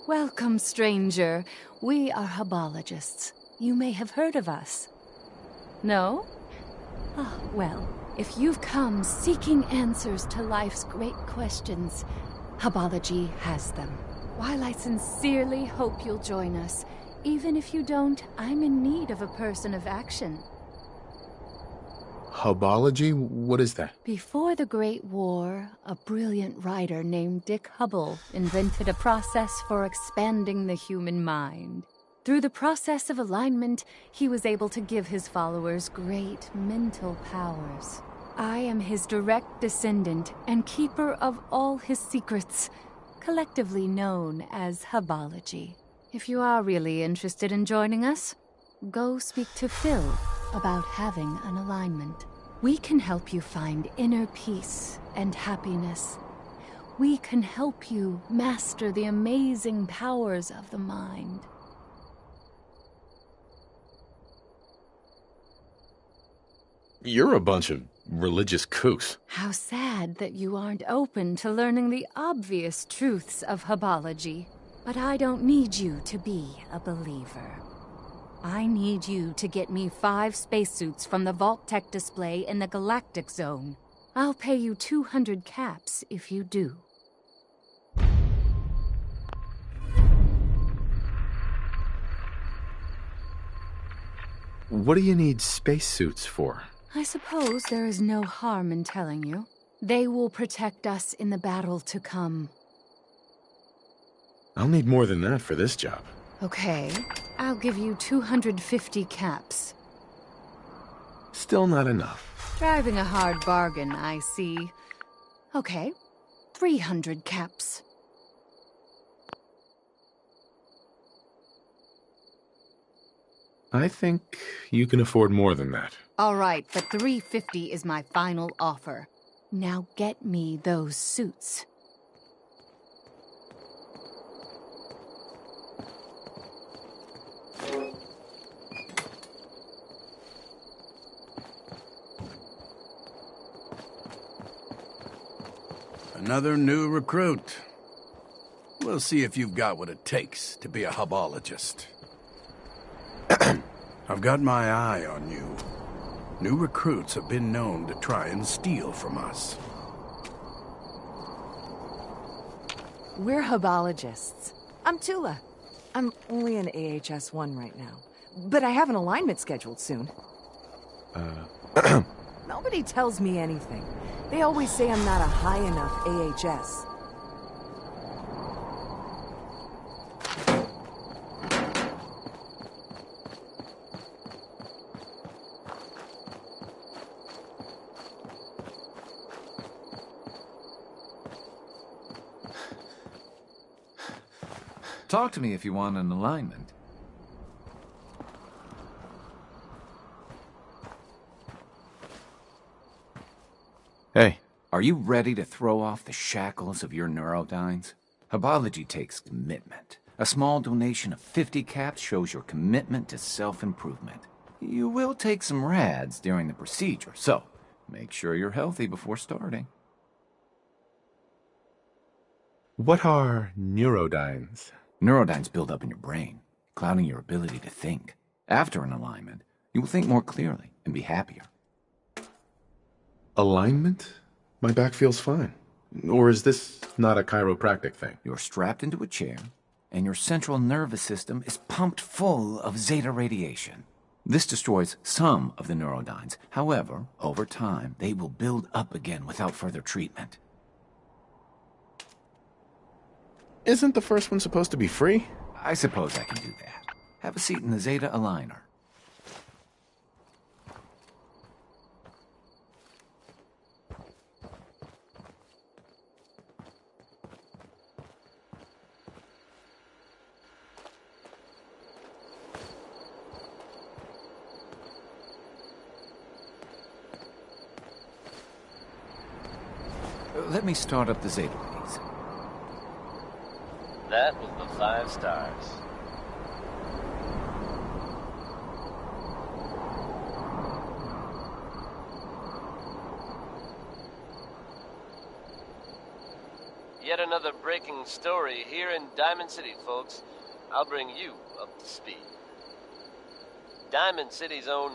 Welcome, stranger. We are habologists. You may have heard of us. No? Ah, well, if you've come seeking answers to life's great questions, habology has them. While I sincerely hope you'll join us, even if you don't, I'm in need of a person of action. Hubology? What is that? Before the Great War, a brilliant writer named Dick Hubble invented a process for expanding the human mind. Through the process of alignment, he was able to give his followers great mental powers. I am his direct descendant and keeper of all his secrets, collectively known as Hubology. If you are really interested in joining us, go speak to Phil about having an alignment. We can help you find inner peace and happiness. We can help you master the amazing powers of the mind. You're a bunch of religious kooks. How sad that you aren't open to learning the obvious truths of Hubology. But I don't need you to be a believer. I need you to get me 5 spacesuits from the Vault Tech display in the Galactic Zone. I'll pay you 200 caps if you do. What do you need spacesuits for? I suppose there is no harm in telling you. They will protect us in the battle to come. I'll need more than that for this job. Okay, I'll give you 250 caps. Still not enough. Driving a hard bargain, I see. Okay, 300 caps. I think you can afford more than that. All right, but 350 is my final offer. Now get me those suits. Another new recruit. We'll see if you've got what it takes to be a hubologist. I've got my eye on you. New recruits have been known to try and steal from us. We're hubologists. I'm Tula. I'm only an AHS-1 right now. But I have an alignment scheduled soon. Nobody tells me anything. They always say I'm not a high enough AHS. Talk to me if you want an alignment. Hey. Are you ready to throw off the shackles of your neurodynes? Hubology takes commitment. A small donation of 50 caps shows your commitment to self-improvement. You will take some rads during the procedure, so make sure you're healthy before starting. What are neurodynes? Neurodynes build up in your brain, clouding your ability to think. After an alignment, you will think more clearly and be happier. Alignment? My back feels fine. Or is this not a chiropractic thing? You're strapped into a chair, and your central nervous system is pumped full of zeta radiation. This destroys some of the neurodynes. However, over time, they will build up again without further treatment. Isn't the first one supposed to be free? I suppose I can do that. Have a seat in the Zeta Aligner. Let me start up the Zeta rays. That was the 5 stars. Yet another breaking story here in Diamond City, folks. I'll bring you up to speed. Diamond City's own...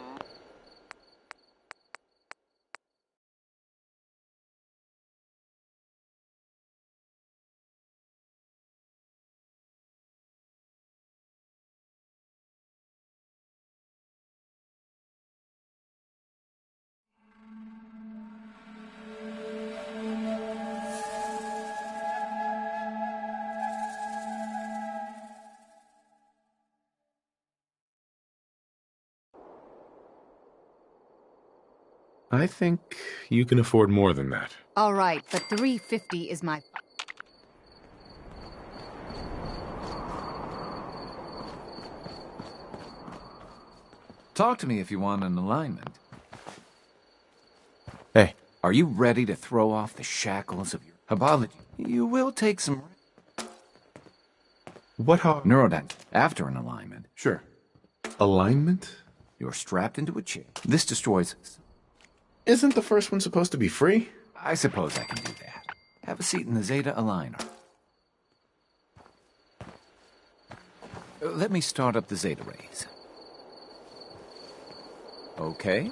I think you can afford more than that. All right, but 350 is my... Talk to me if you want an alignment. Hey. Are you ready to throw off the shackles of your habology? You will take some... What Neurodyne. After an alignment. Sure. Alignment? You're strapped into a chair. This destroys... Isn't the first one supposed to be free? I suppose I can do that. Have a seat in the Zeta Aligner. Let me start up the Zeta rays. Okay.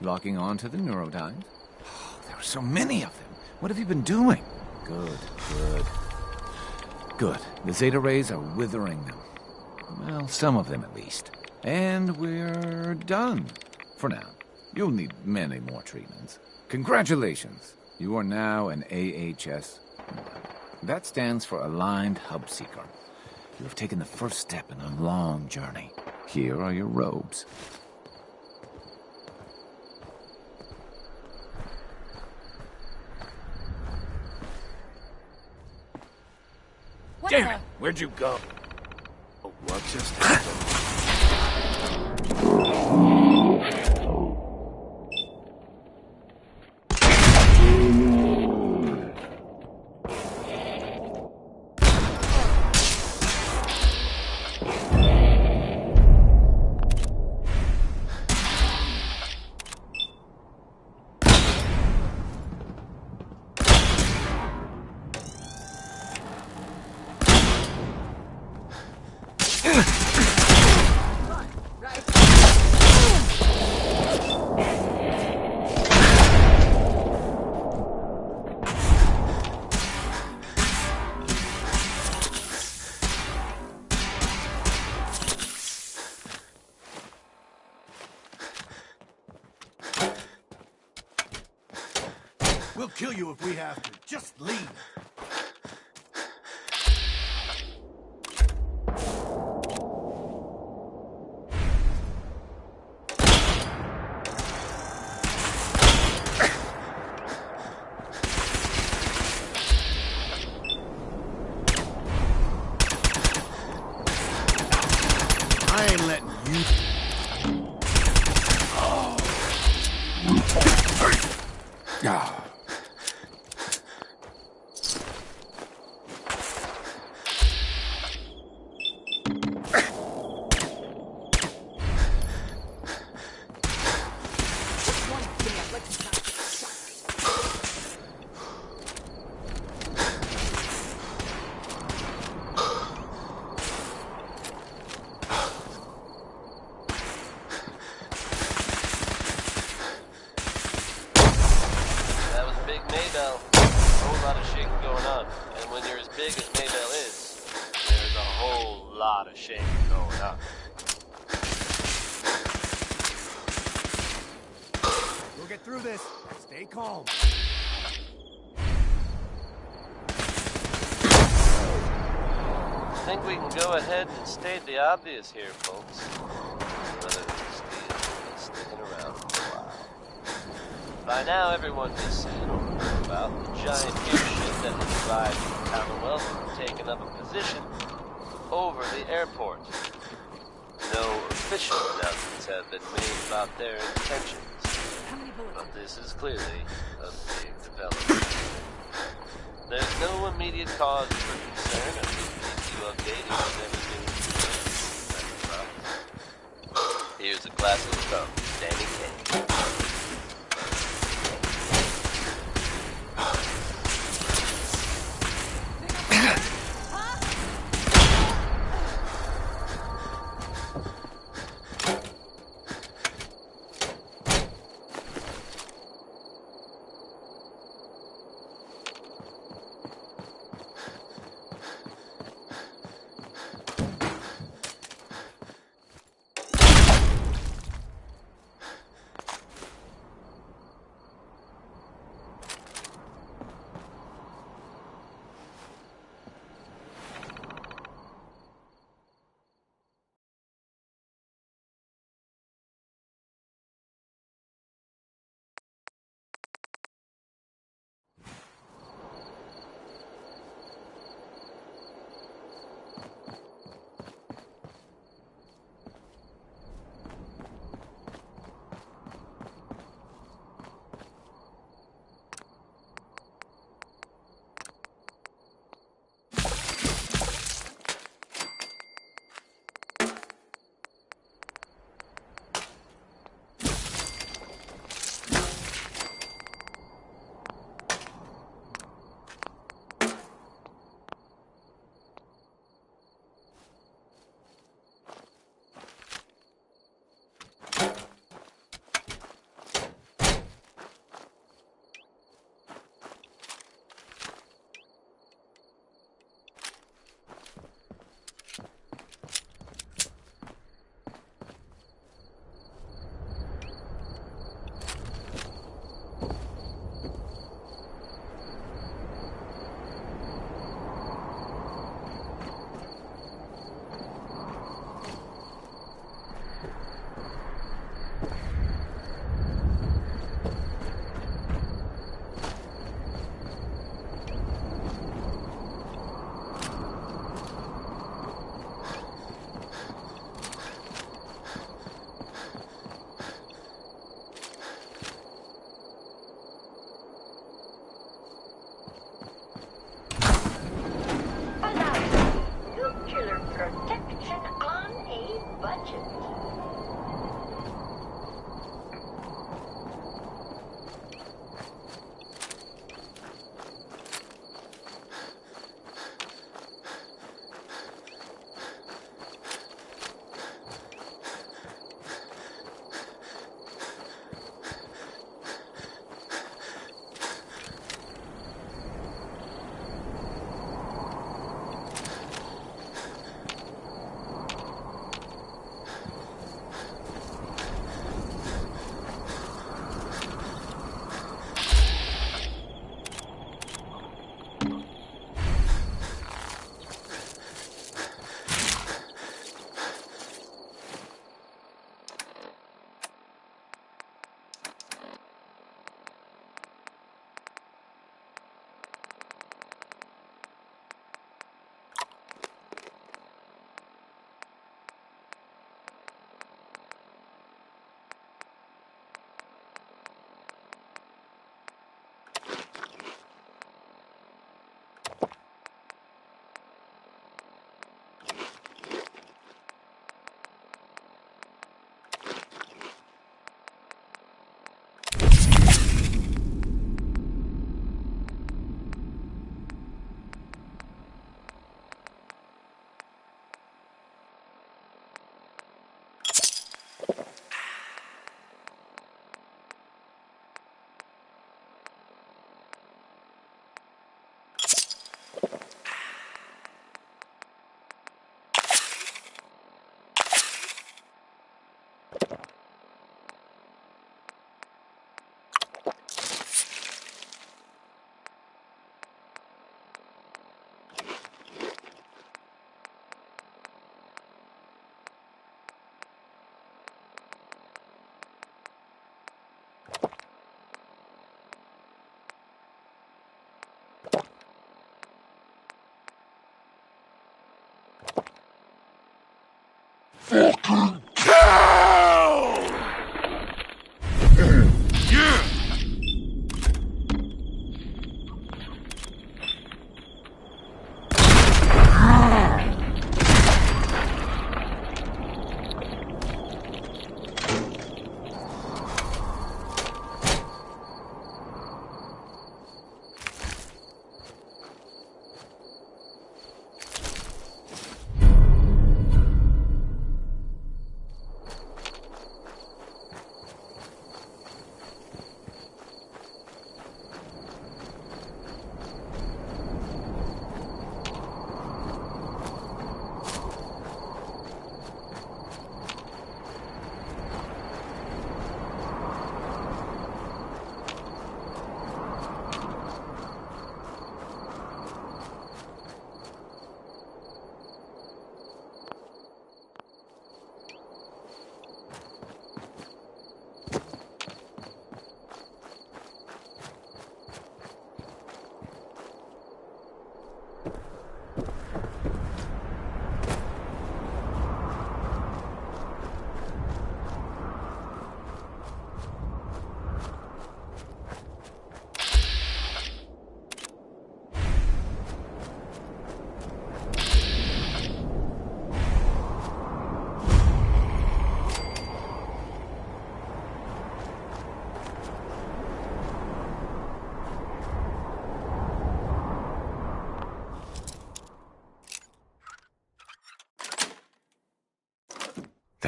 Locking on to the Neurodyne. Oh, there are so many of them. What have you been doing? Good, good. Good. The Zeta rays are withering them. Well, some of them at least. And we're done. For now. You'll need many more treatments. Congratulations. You are now an AHS. That stands for Aligned Hub Seeker. You have taken the first step in a long journey. Here are your robes. Damn it! Where'd you go? Oh, what just happened? We'll kill you if we have to. Just leave. I ain't letting you... Ah. We'll get through this. Stay calm. I think we can go ahead and state the obvious here, folks. Rather than sticking around for a while. By now, everyone is saying about the giant airship that has arrived in the Commonwealth and taken up a position over the airport. No official announcements have been made about their intentions, but this is clearly a big development. There's no immediate cause for concern. I will keep you updated on everything. Here's a classic from Danny K.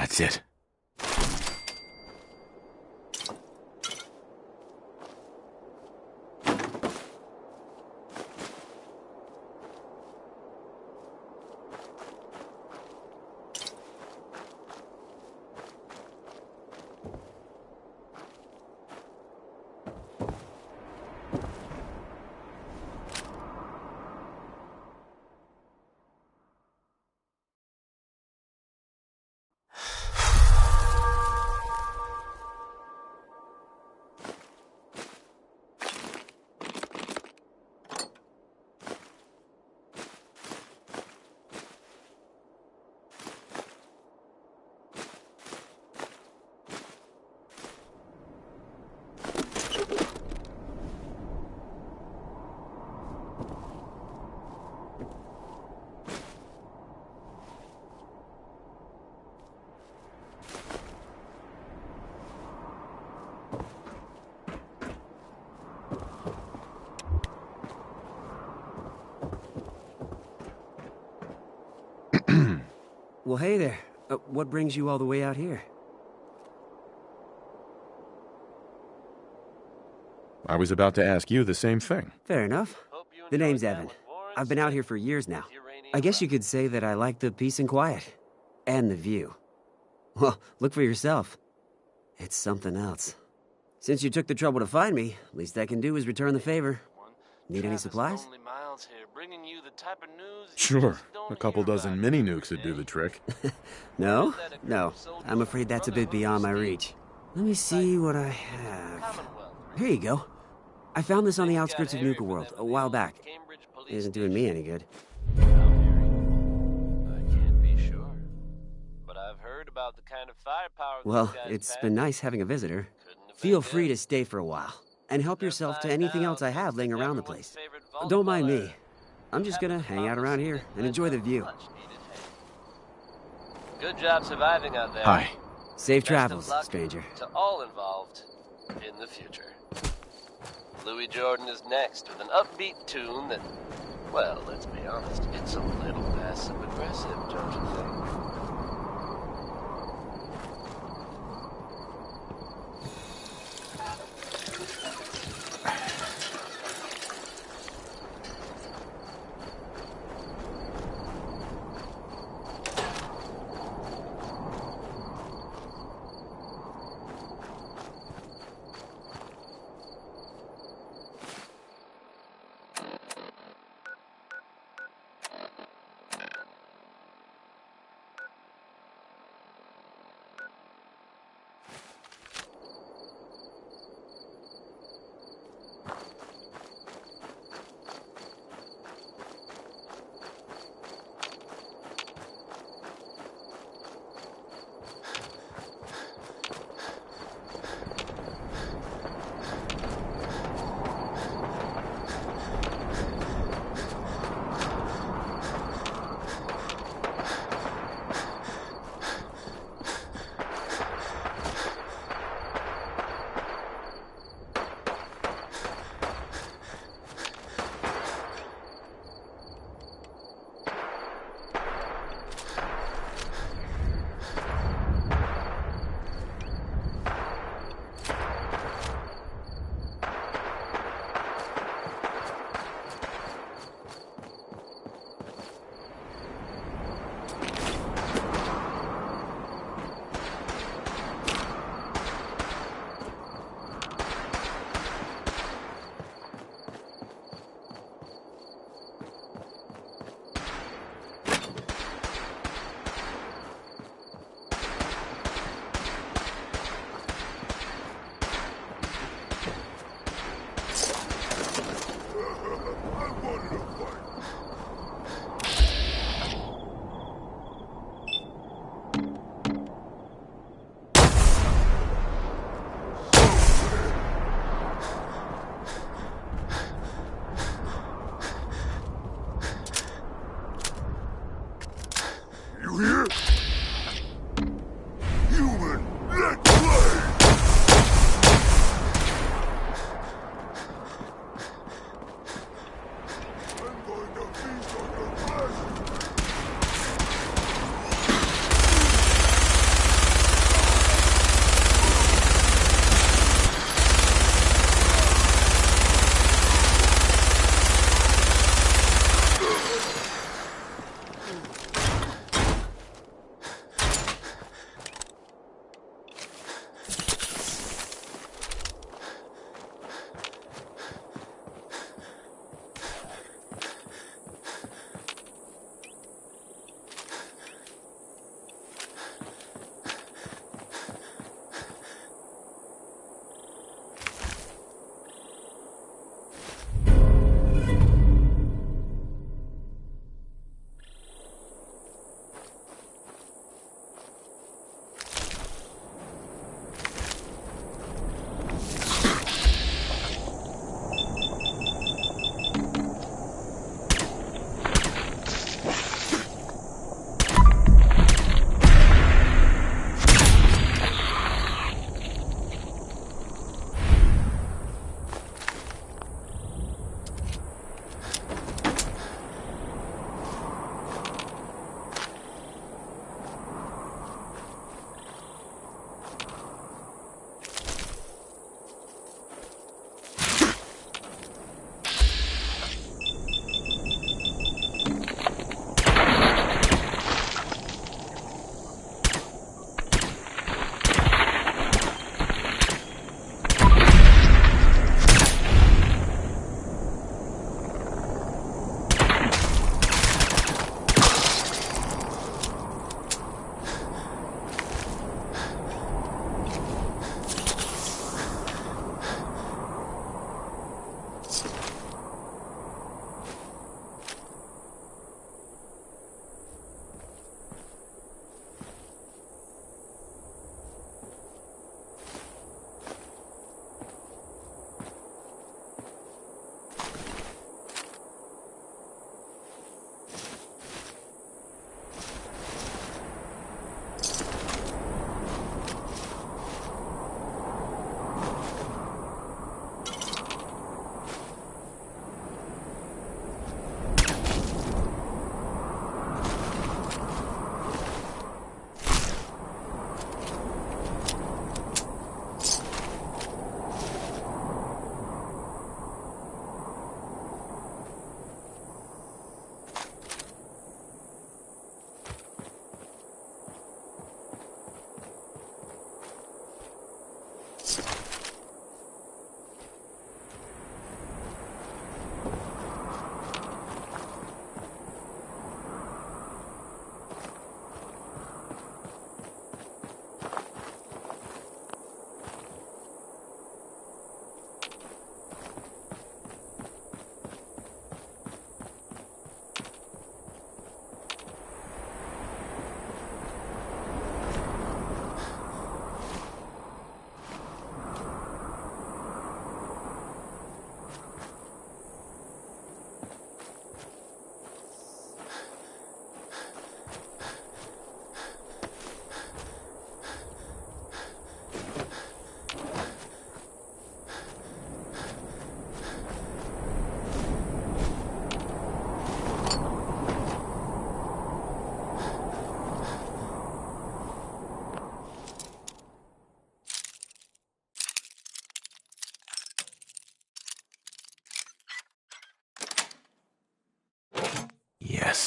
That's it. Well, hey there. What brings you all the way out here? I was about to ask you the same thing. Fair enough. The name's Evan. I've been out here for years now. I guess you could say that I like the peace and quiet. And the view. Well, look for yourself. It's something else. Since you took the trouble to find me, least I can do is return the favor. Need any supplies? Sure. A couple dozen mini nukes would do the trick. No? No. I'm afraid that's a bit beyond my reach. Let me see what I have. Here you go. I found this on the outskirts of Nuka World a while back. It isn't doing me any good. I can't be sure, but I've heard about the kind of firepower. Well, it's been nice having a visitor. Feel free to stay for a while, and help yourself to anything else I have laying around the place. Don't mind me. I'm just gonna hang out around here and enjoy the view. Good job surviving out there. Hi. Safe travels, stranger. To all involved in the future. Louis Jordan is next with an upbeat tune that, well, let's be honest, it's a little passive-aggressive, don't you think?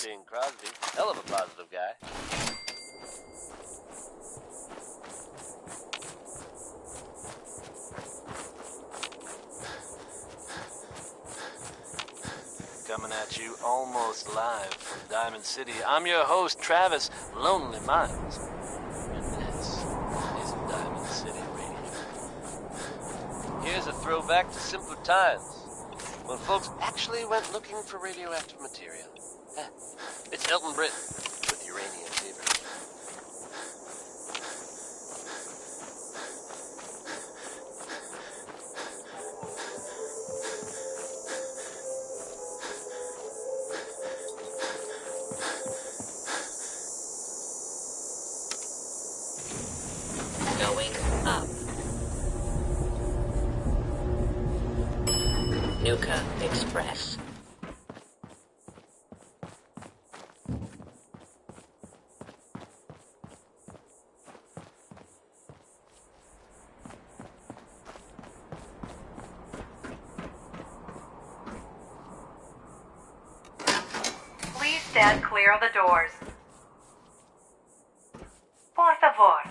Bing Crosby. Hell of a positive guy. Coming at you almost live from Diamond City. I'm your host, Travis Lonely Miles. And this is Diamond City Radio. Here's a throwback to simpler times, when folks actually went looking for radioactive material. It's Elton Britain with Uranium Fever. Going up. Nuka Express. Please stand clear of the doors. Por favor,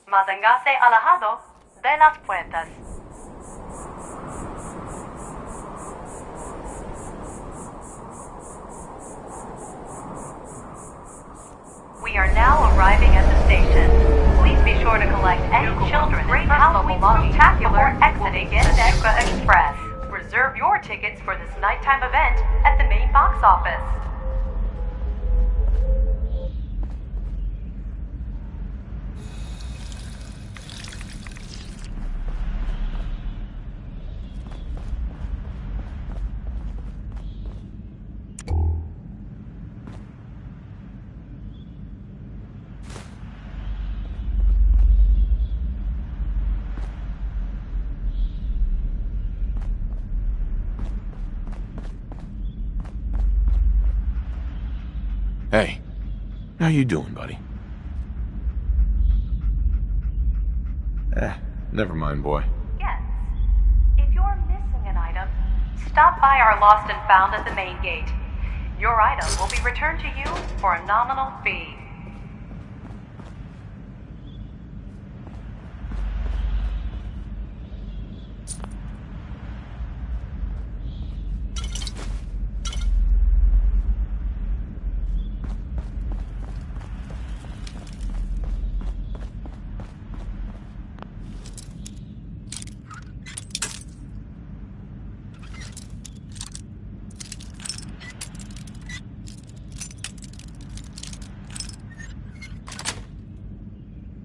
manténgase alejado de las puertas. We are now arriving at the station. Please be sure to collect any children and personal belongings before exiting the Nuka Express. Reserve your tickets for this nighttime event at the main box office. Hey, how you doing, buddy? Never mind, boy. Yes. If you're missing an item, stop by our Lost and Found at the main gate. Your item will be returned to you for a nominal fee.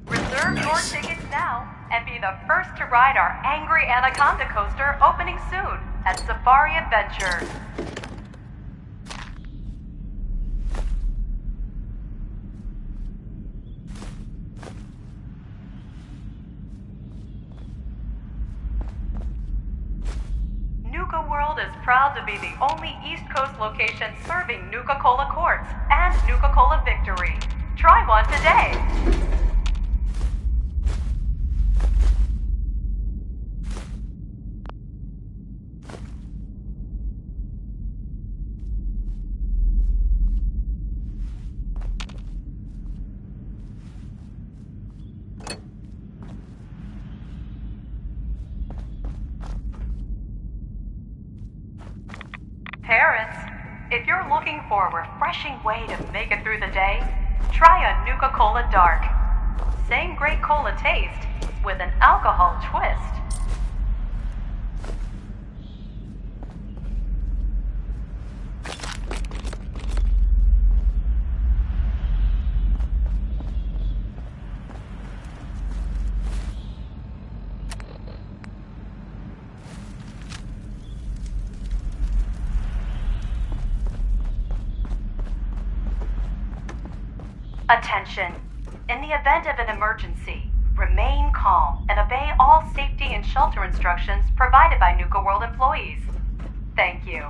Reserve your tickets now and be the first to ride our Angry Anaconda coaster opening soon at Safari Adventure. Nuka World is proud to be the only East Coast location serving Nuka-Cola Quartz and Nuka-Cola Victory. Try one today. Parents, if you're looking for a refreshing way to make it through the day, try a Nuka-Cola Dark. Same great cola taste with an alcohol twist. Attention. In the event of an emergency, remain calm and obey all safety and shelter instructions provided by Nuka World employees. Thank you.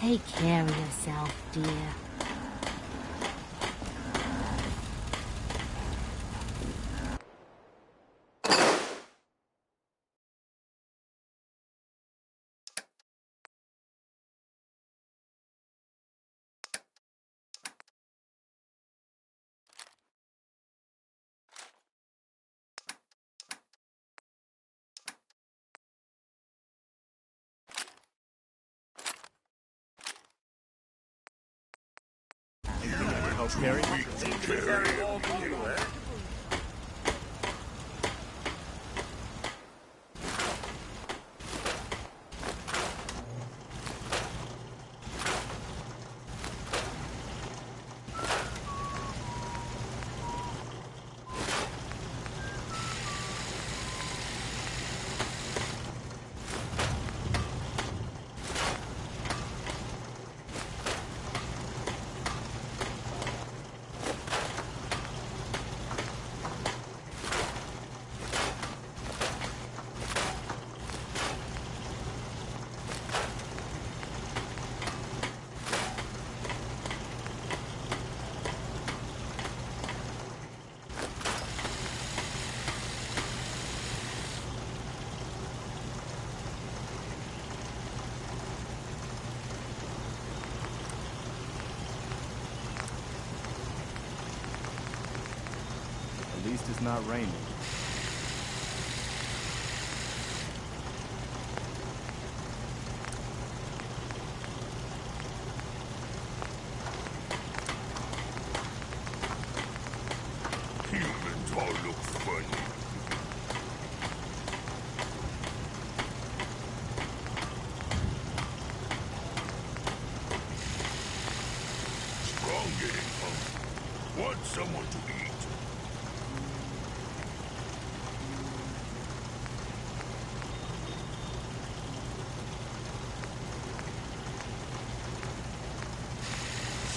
Take care of yourself, dear. At least it's not raining. Humans all look funny. Strong getting hungry. Want someone to eat.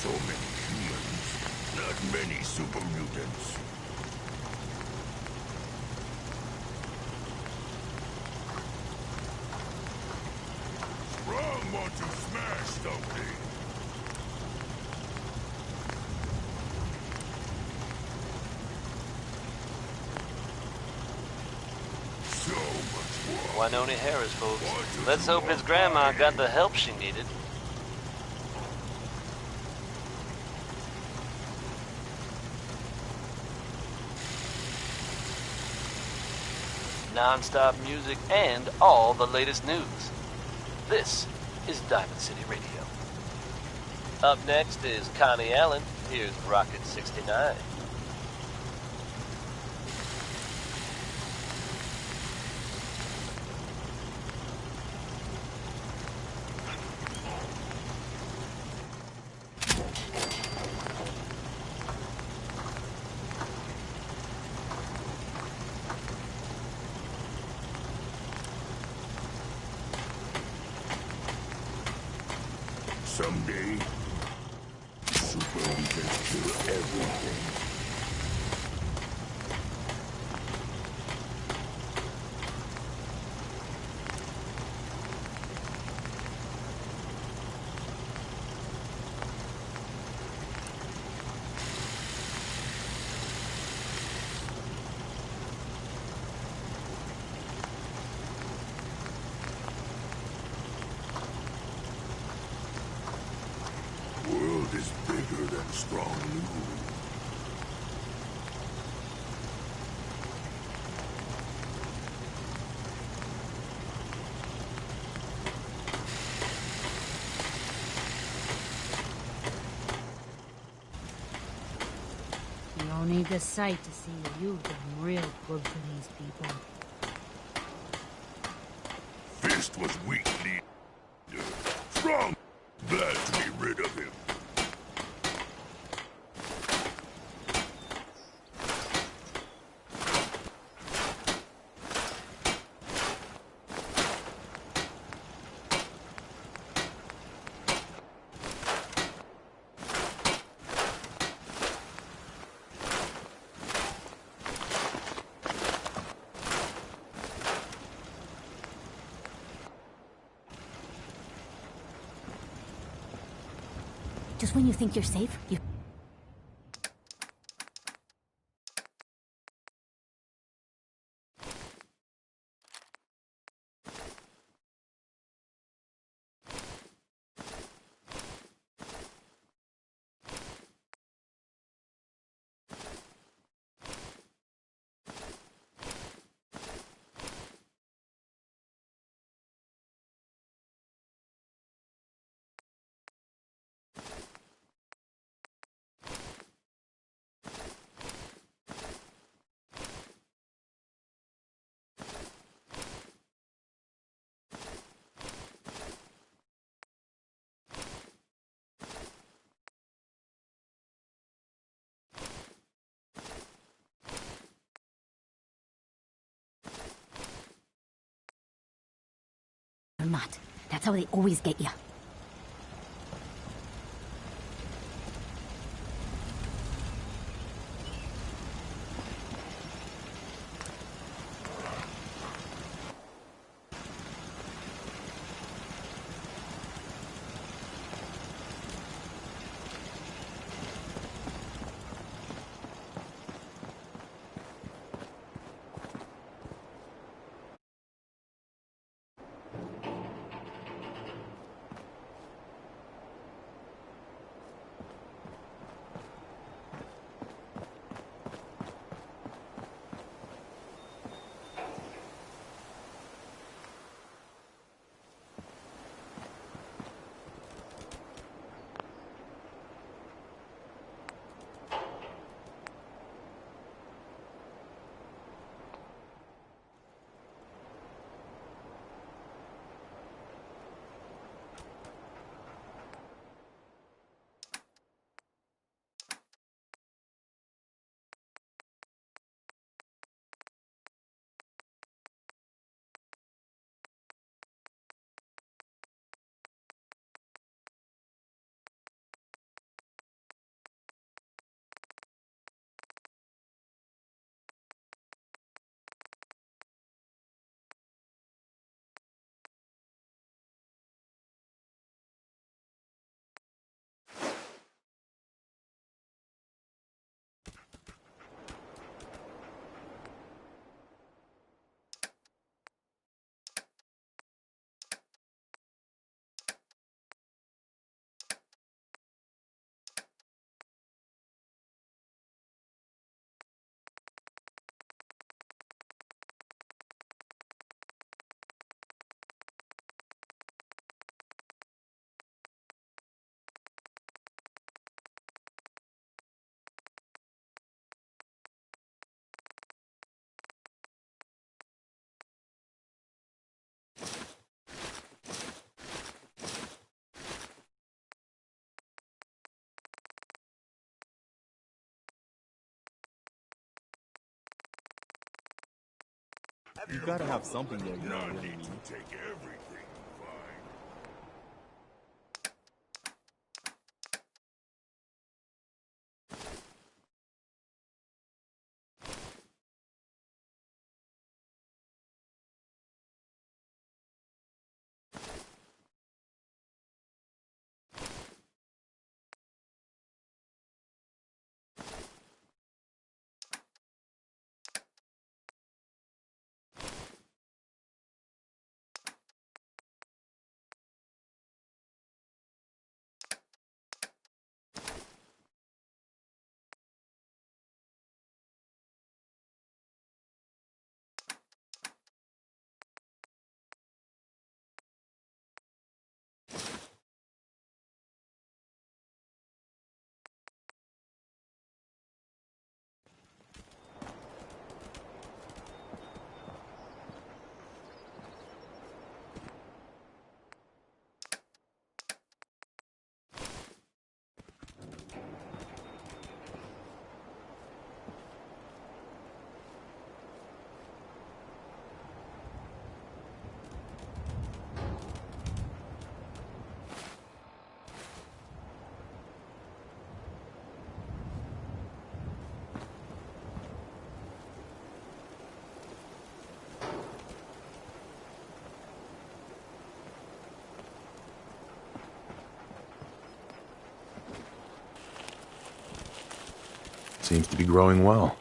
So many humans, not many super mutants. Strong want to smash something. So much war. Winona Harris, folks. Let's hope his grandma got the help she needed. Non-stop music and all the latest news. This is Diamond City Radio. Up next is Connie Allen. Here's Rocket 69. Someday, super mutants kill everything. World is bigger than strong new. You don't need the sight to see that you've done real good for these people. Fist was weak, leader. Strong. Glad to be rid of him. Just when you think you're safe, you... Or not. That's how they always get you. You gotta have something there, you know. No need to take everything you find. Seems to be growing well.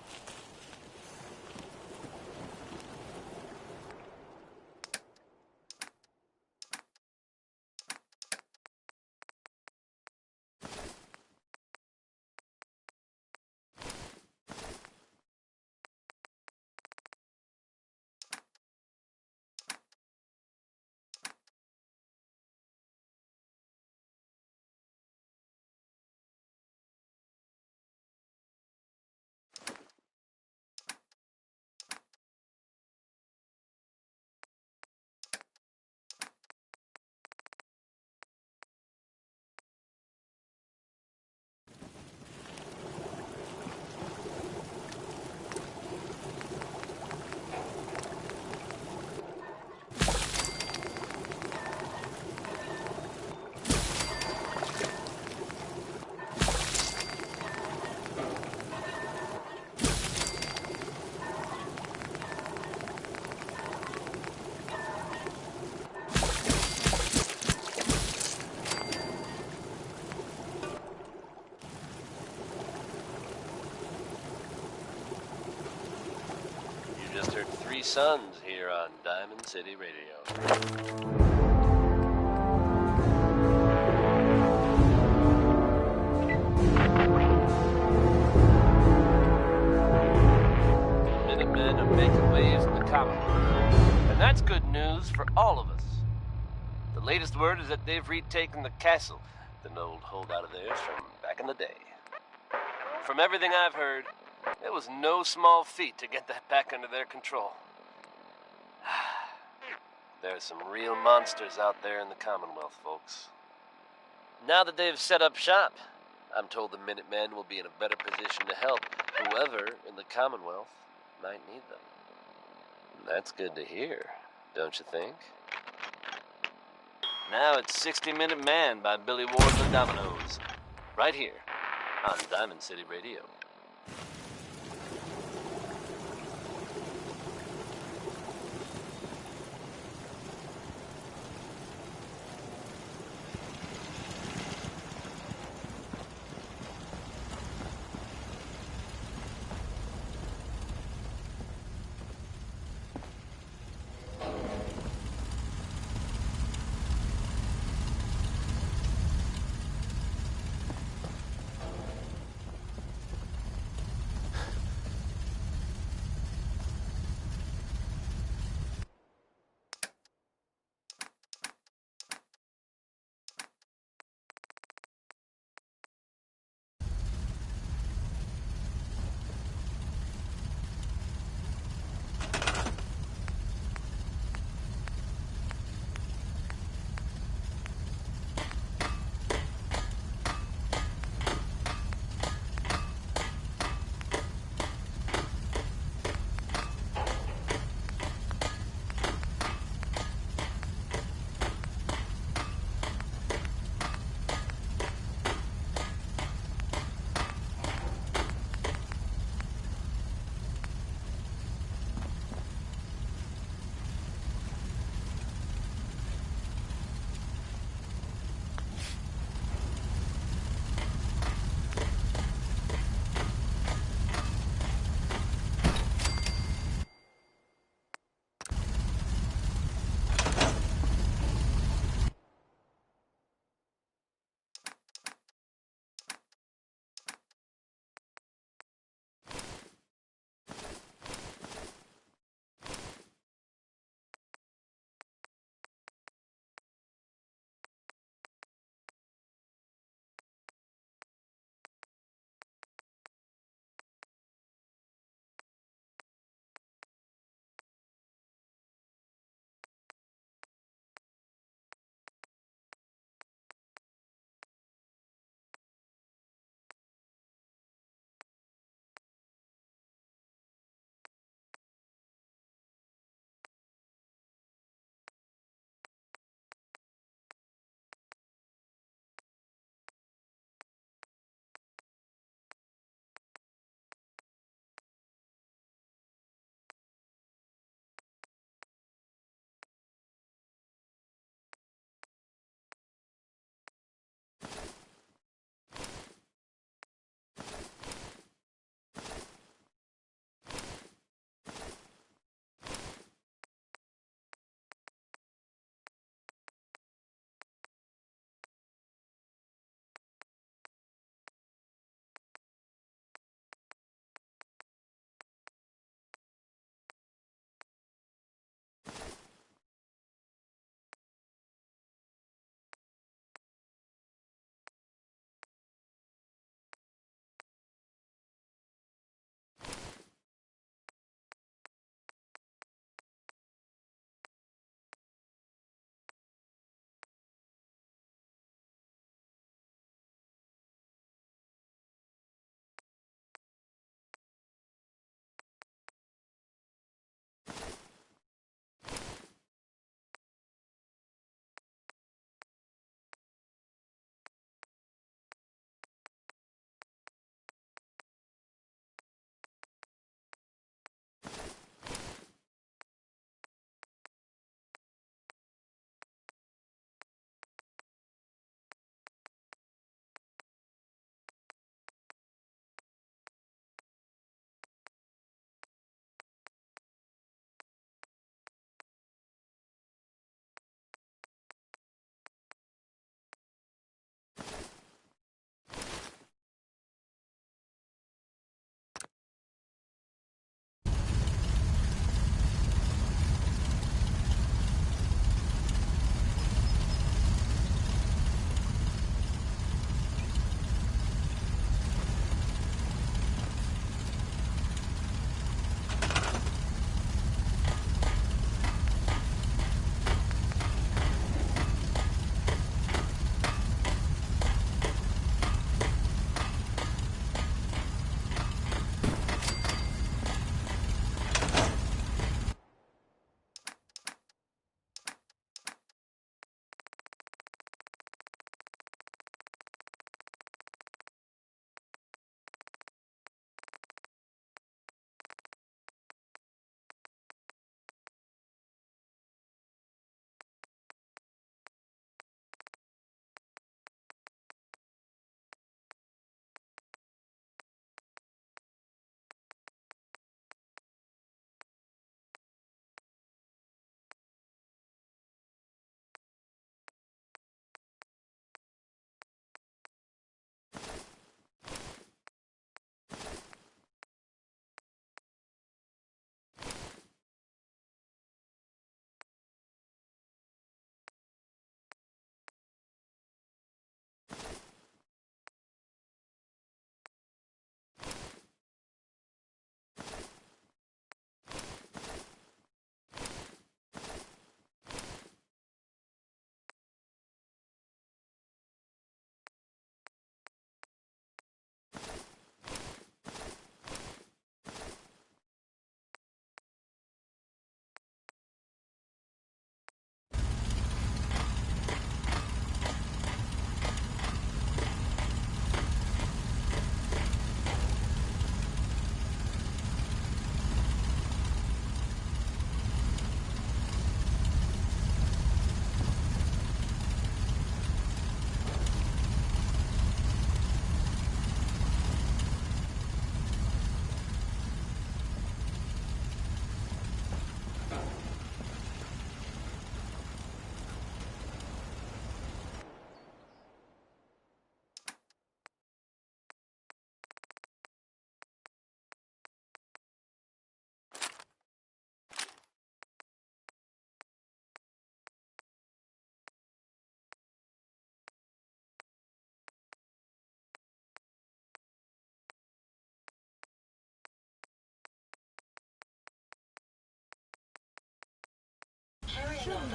Just heard 3 Sons here on Diamond City Radio. Minutemen are making waves in the Commonwealth, and that's good news for all of us. The latest word is that they've retaken the castle, an old holdout of theirs from back in the day. From everything I've heard, it was no small feat to get that back under their control. There's some real monsters out there in the Commonwealth, folks. Now that they've set up shop, I'm told the Minutemen will be in a better position to help whoever in the Commonwealth might need them. That's good to hear, don't you think? Now it's 60-Minute Man by Billy Ward and the Dominoes, right here on Diamond City Radio.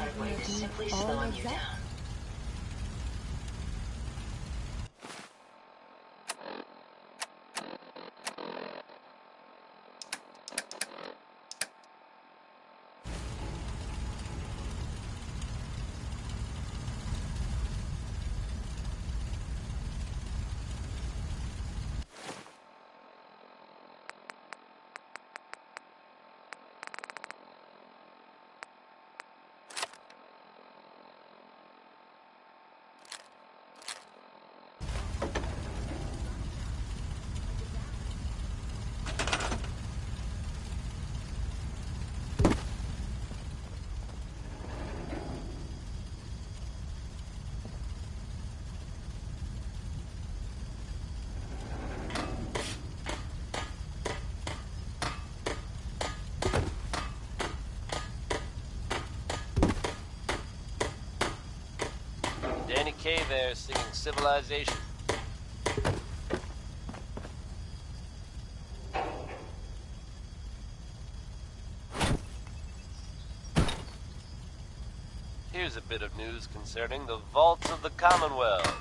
Driveway is simply slowing you down. Danny Kaye there singing Civilization. Here's a bit of news concerning the vaults of the Commonwealth.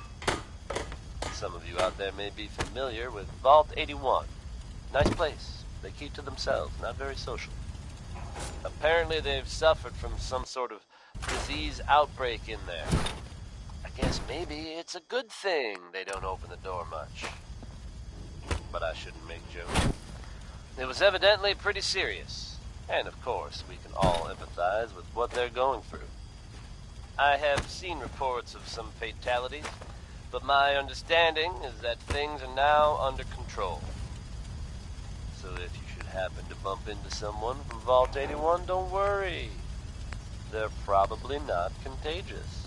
Some of you out there may be familiar with Vault 81. Nice place. They keep to themselves, not very social. Apparently they've suffered from some sort of disease outbreak in there. I guess maybe it's a good thing they don't open the door much. But I shouldn't make jokes. It was evidently pretty serious. And of course, we can all empathize with what they're going through. I have seen reports of some fatalities, but my understanding is that things are now under control. So if you should happen to bump into someone from Vault 81, don't worry. They're probably not contagious.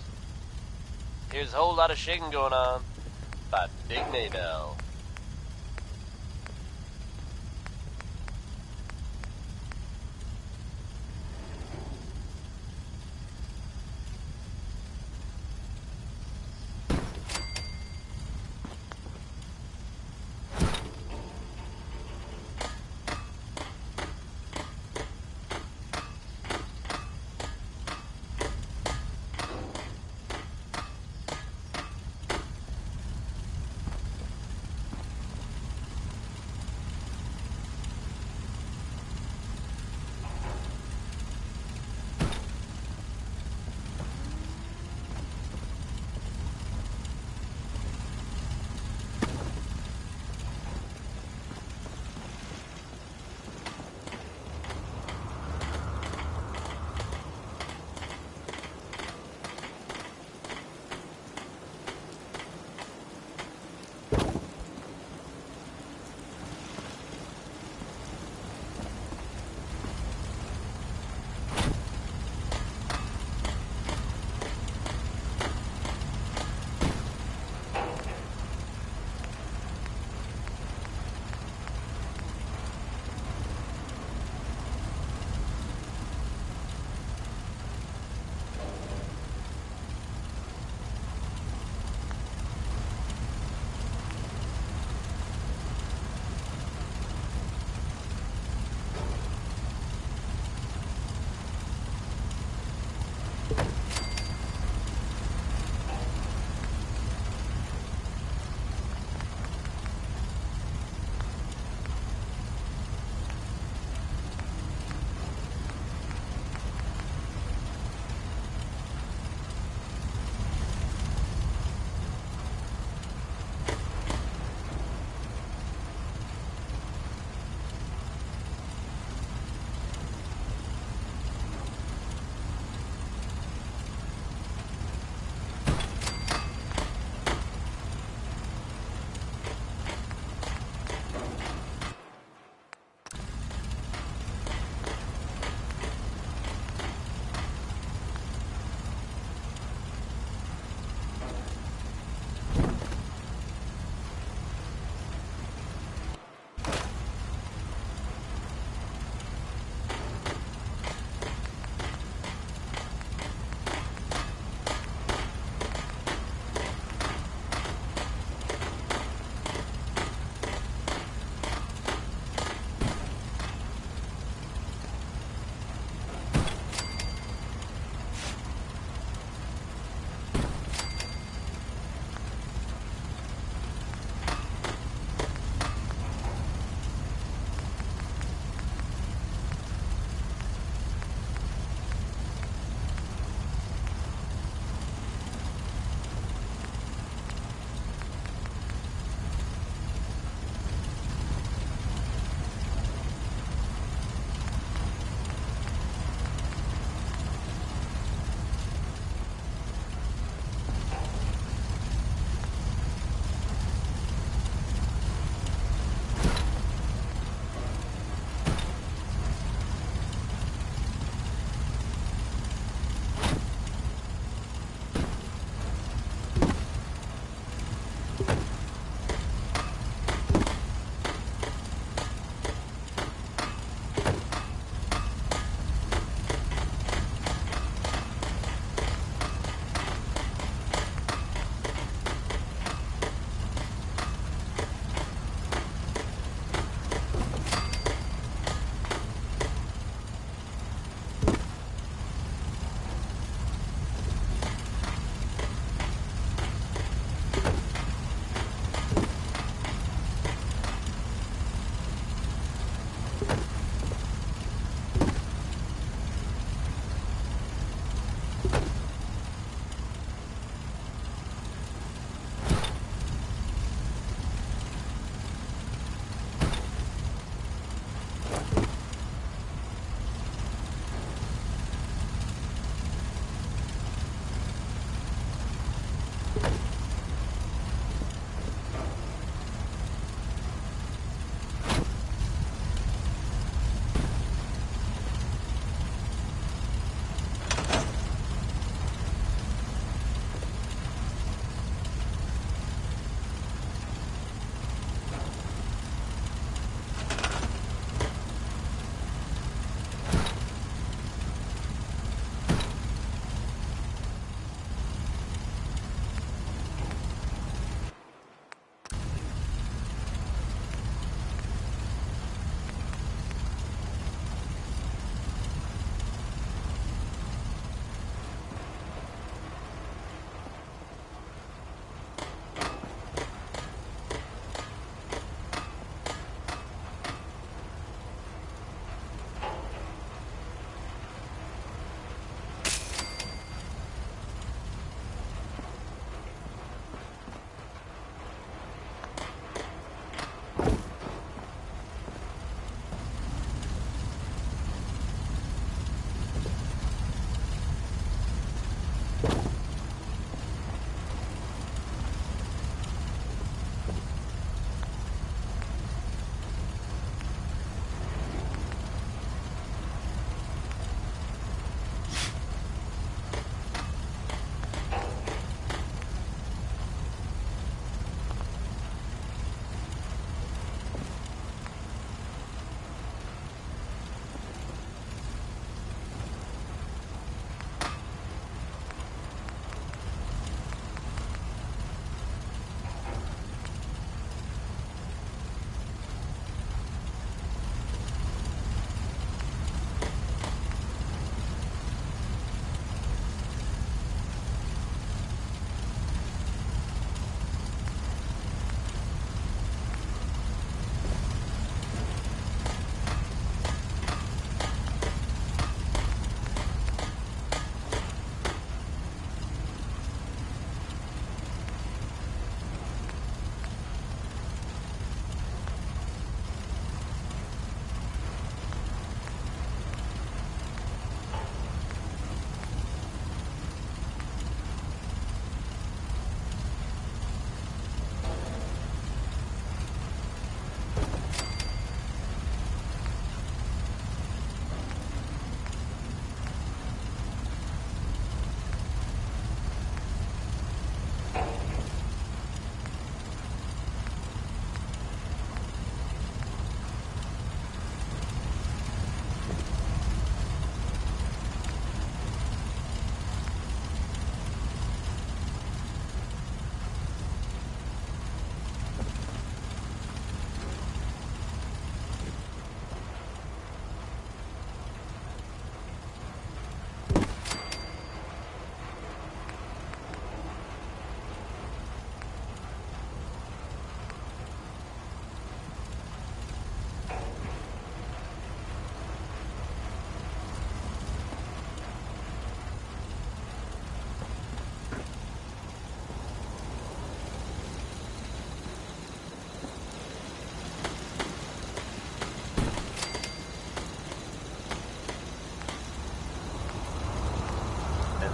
Here's a whole lot of shaking going on by Big Maybell.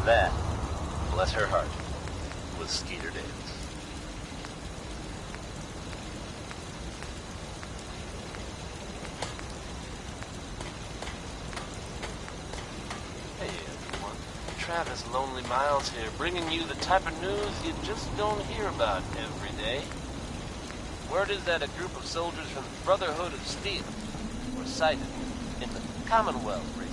That, bless her heart, was Skeeter Davis. Hey everyone, Travis Lonely Miles here, bringing you the type of news you just don't hear about every day. Word is that a group of soldiers from the Brotherhood of Steel were sighted in the Commonwealth recently.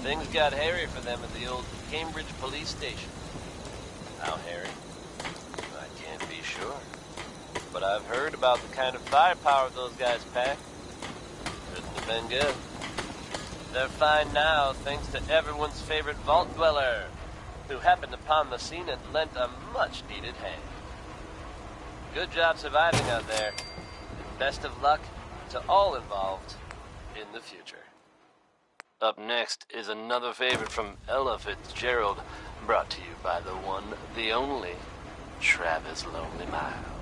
Things got hairy for them at the old Cambridge police station. How hairy? I can't be sure. But I've heard about the kind of firepower those guys pack. Couldn't have been good. They're fine now thanks to everyone's favorite vault dweller, who happened upon the scene and lent a much-needed hand. Good job surviving out there, and best of luck to all involved in the future. Up next is another favorite from Ella Fitzgerald, brought to you by the one, the only, Travis Lonely Miles.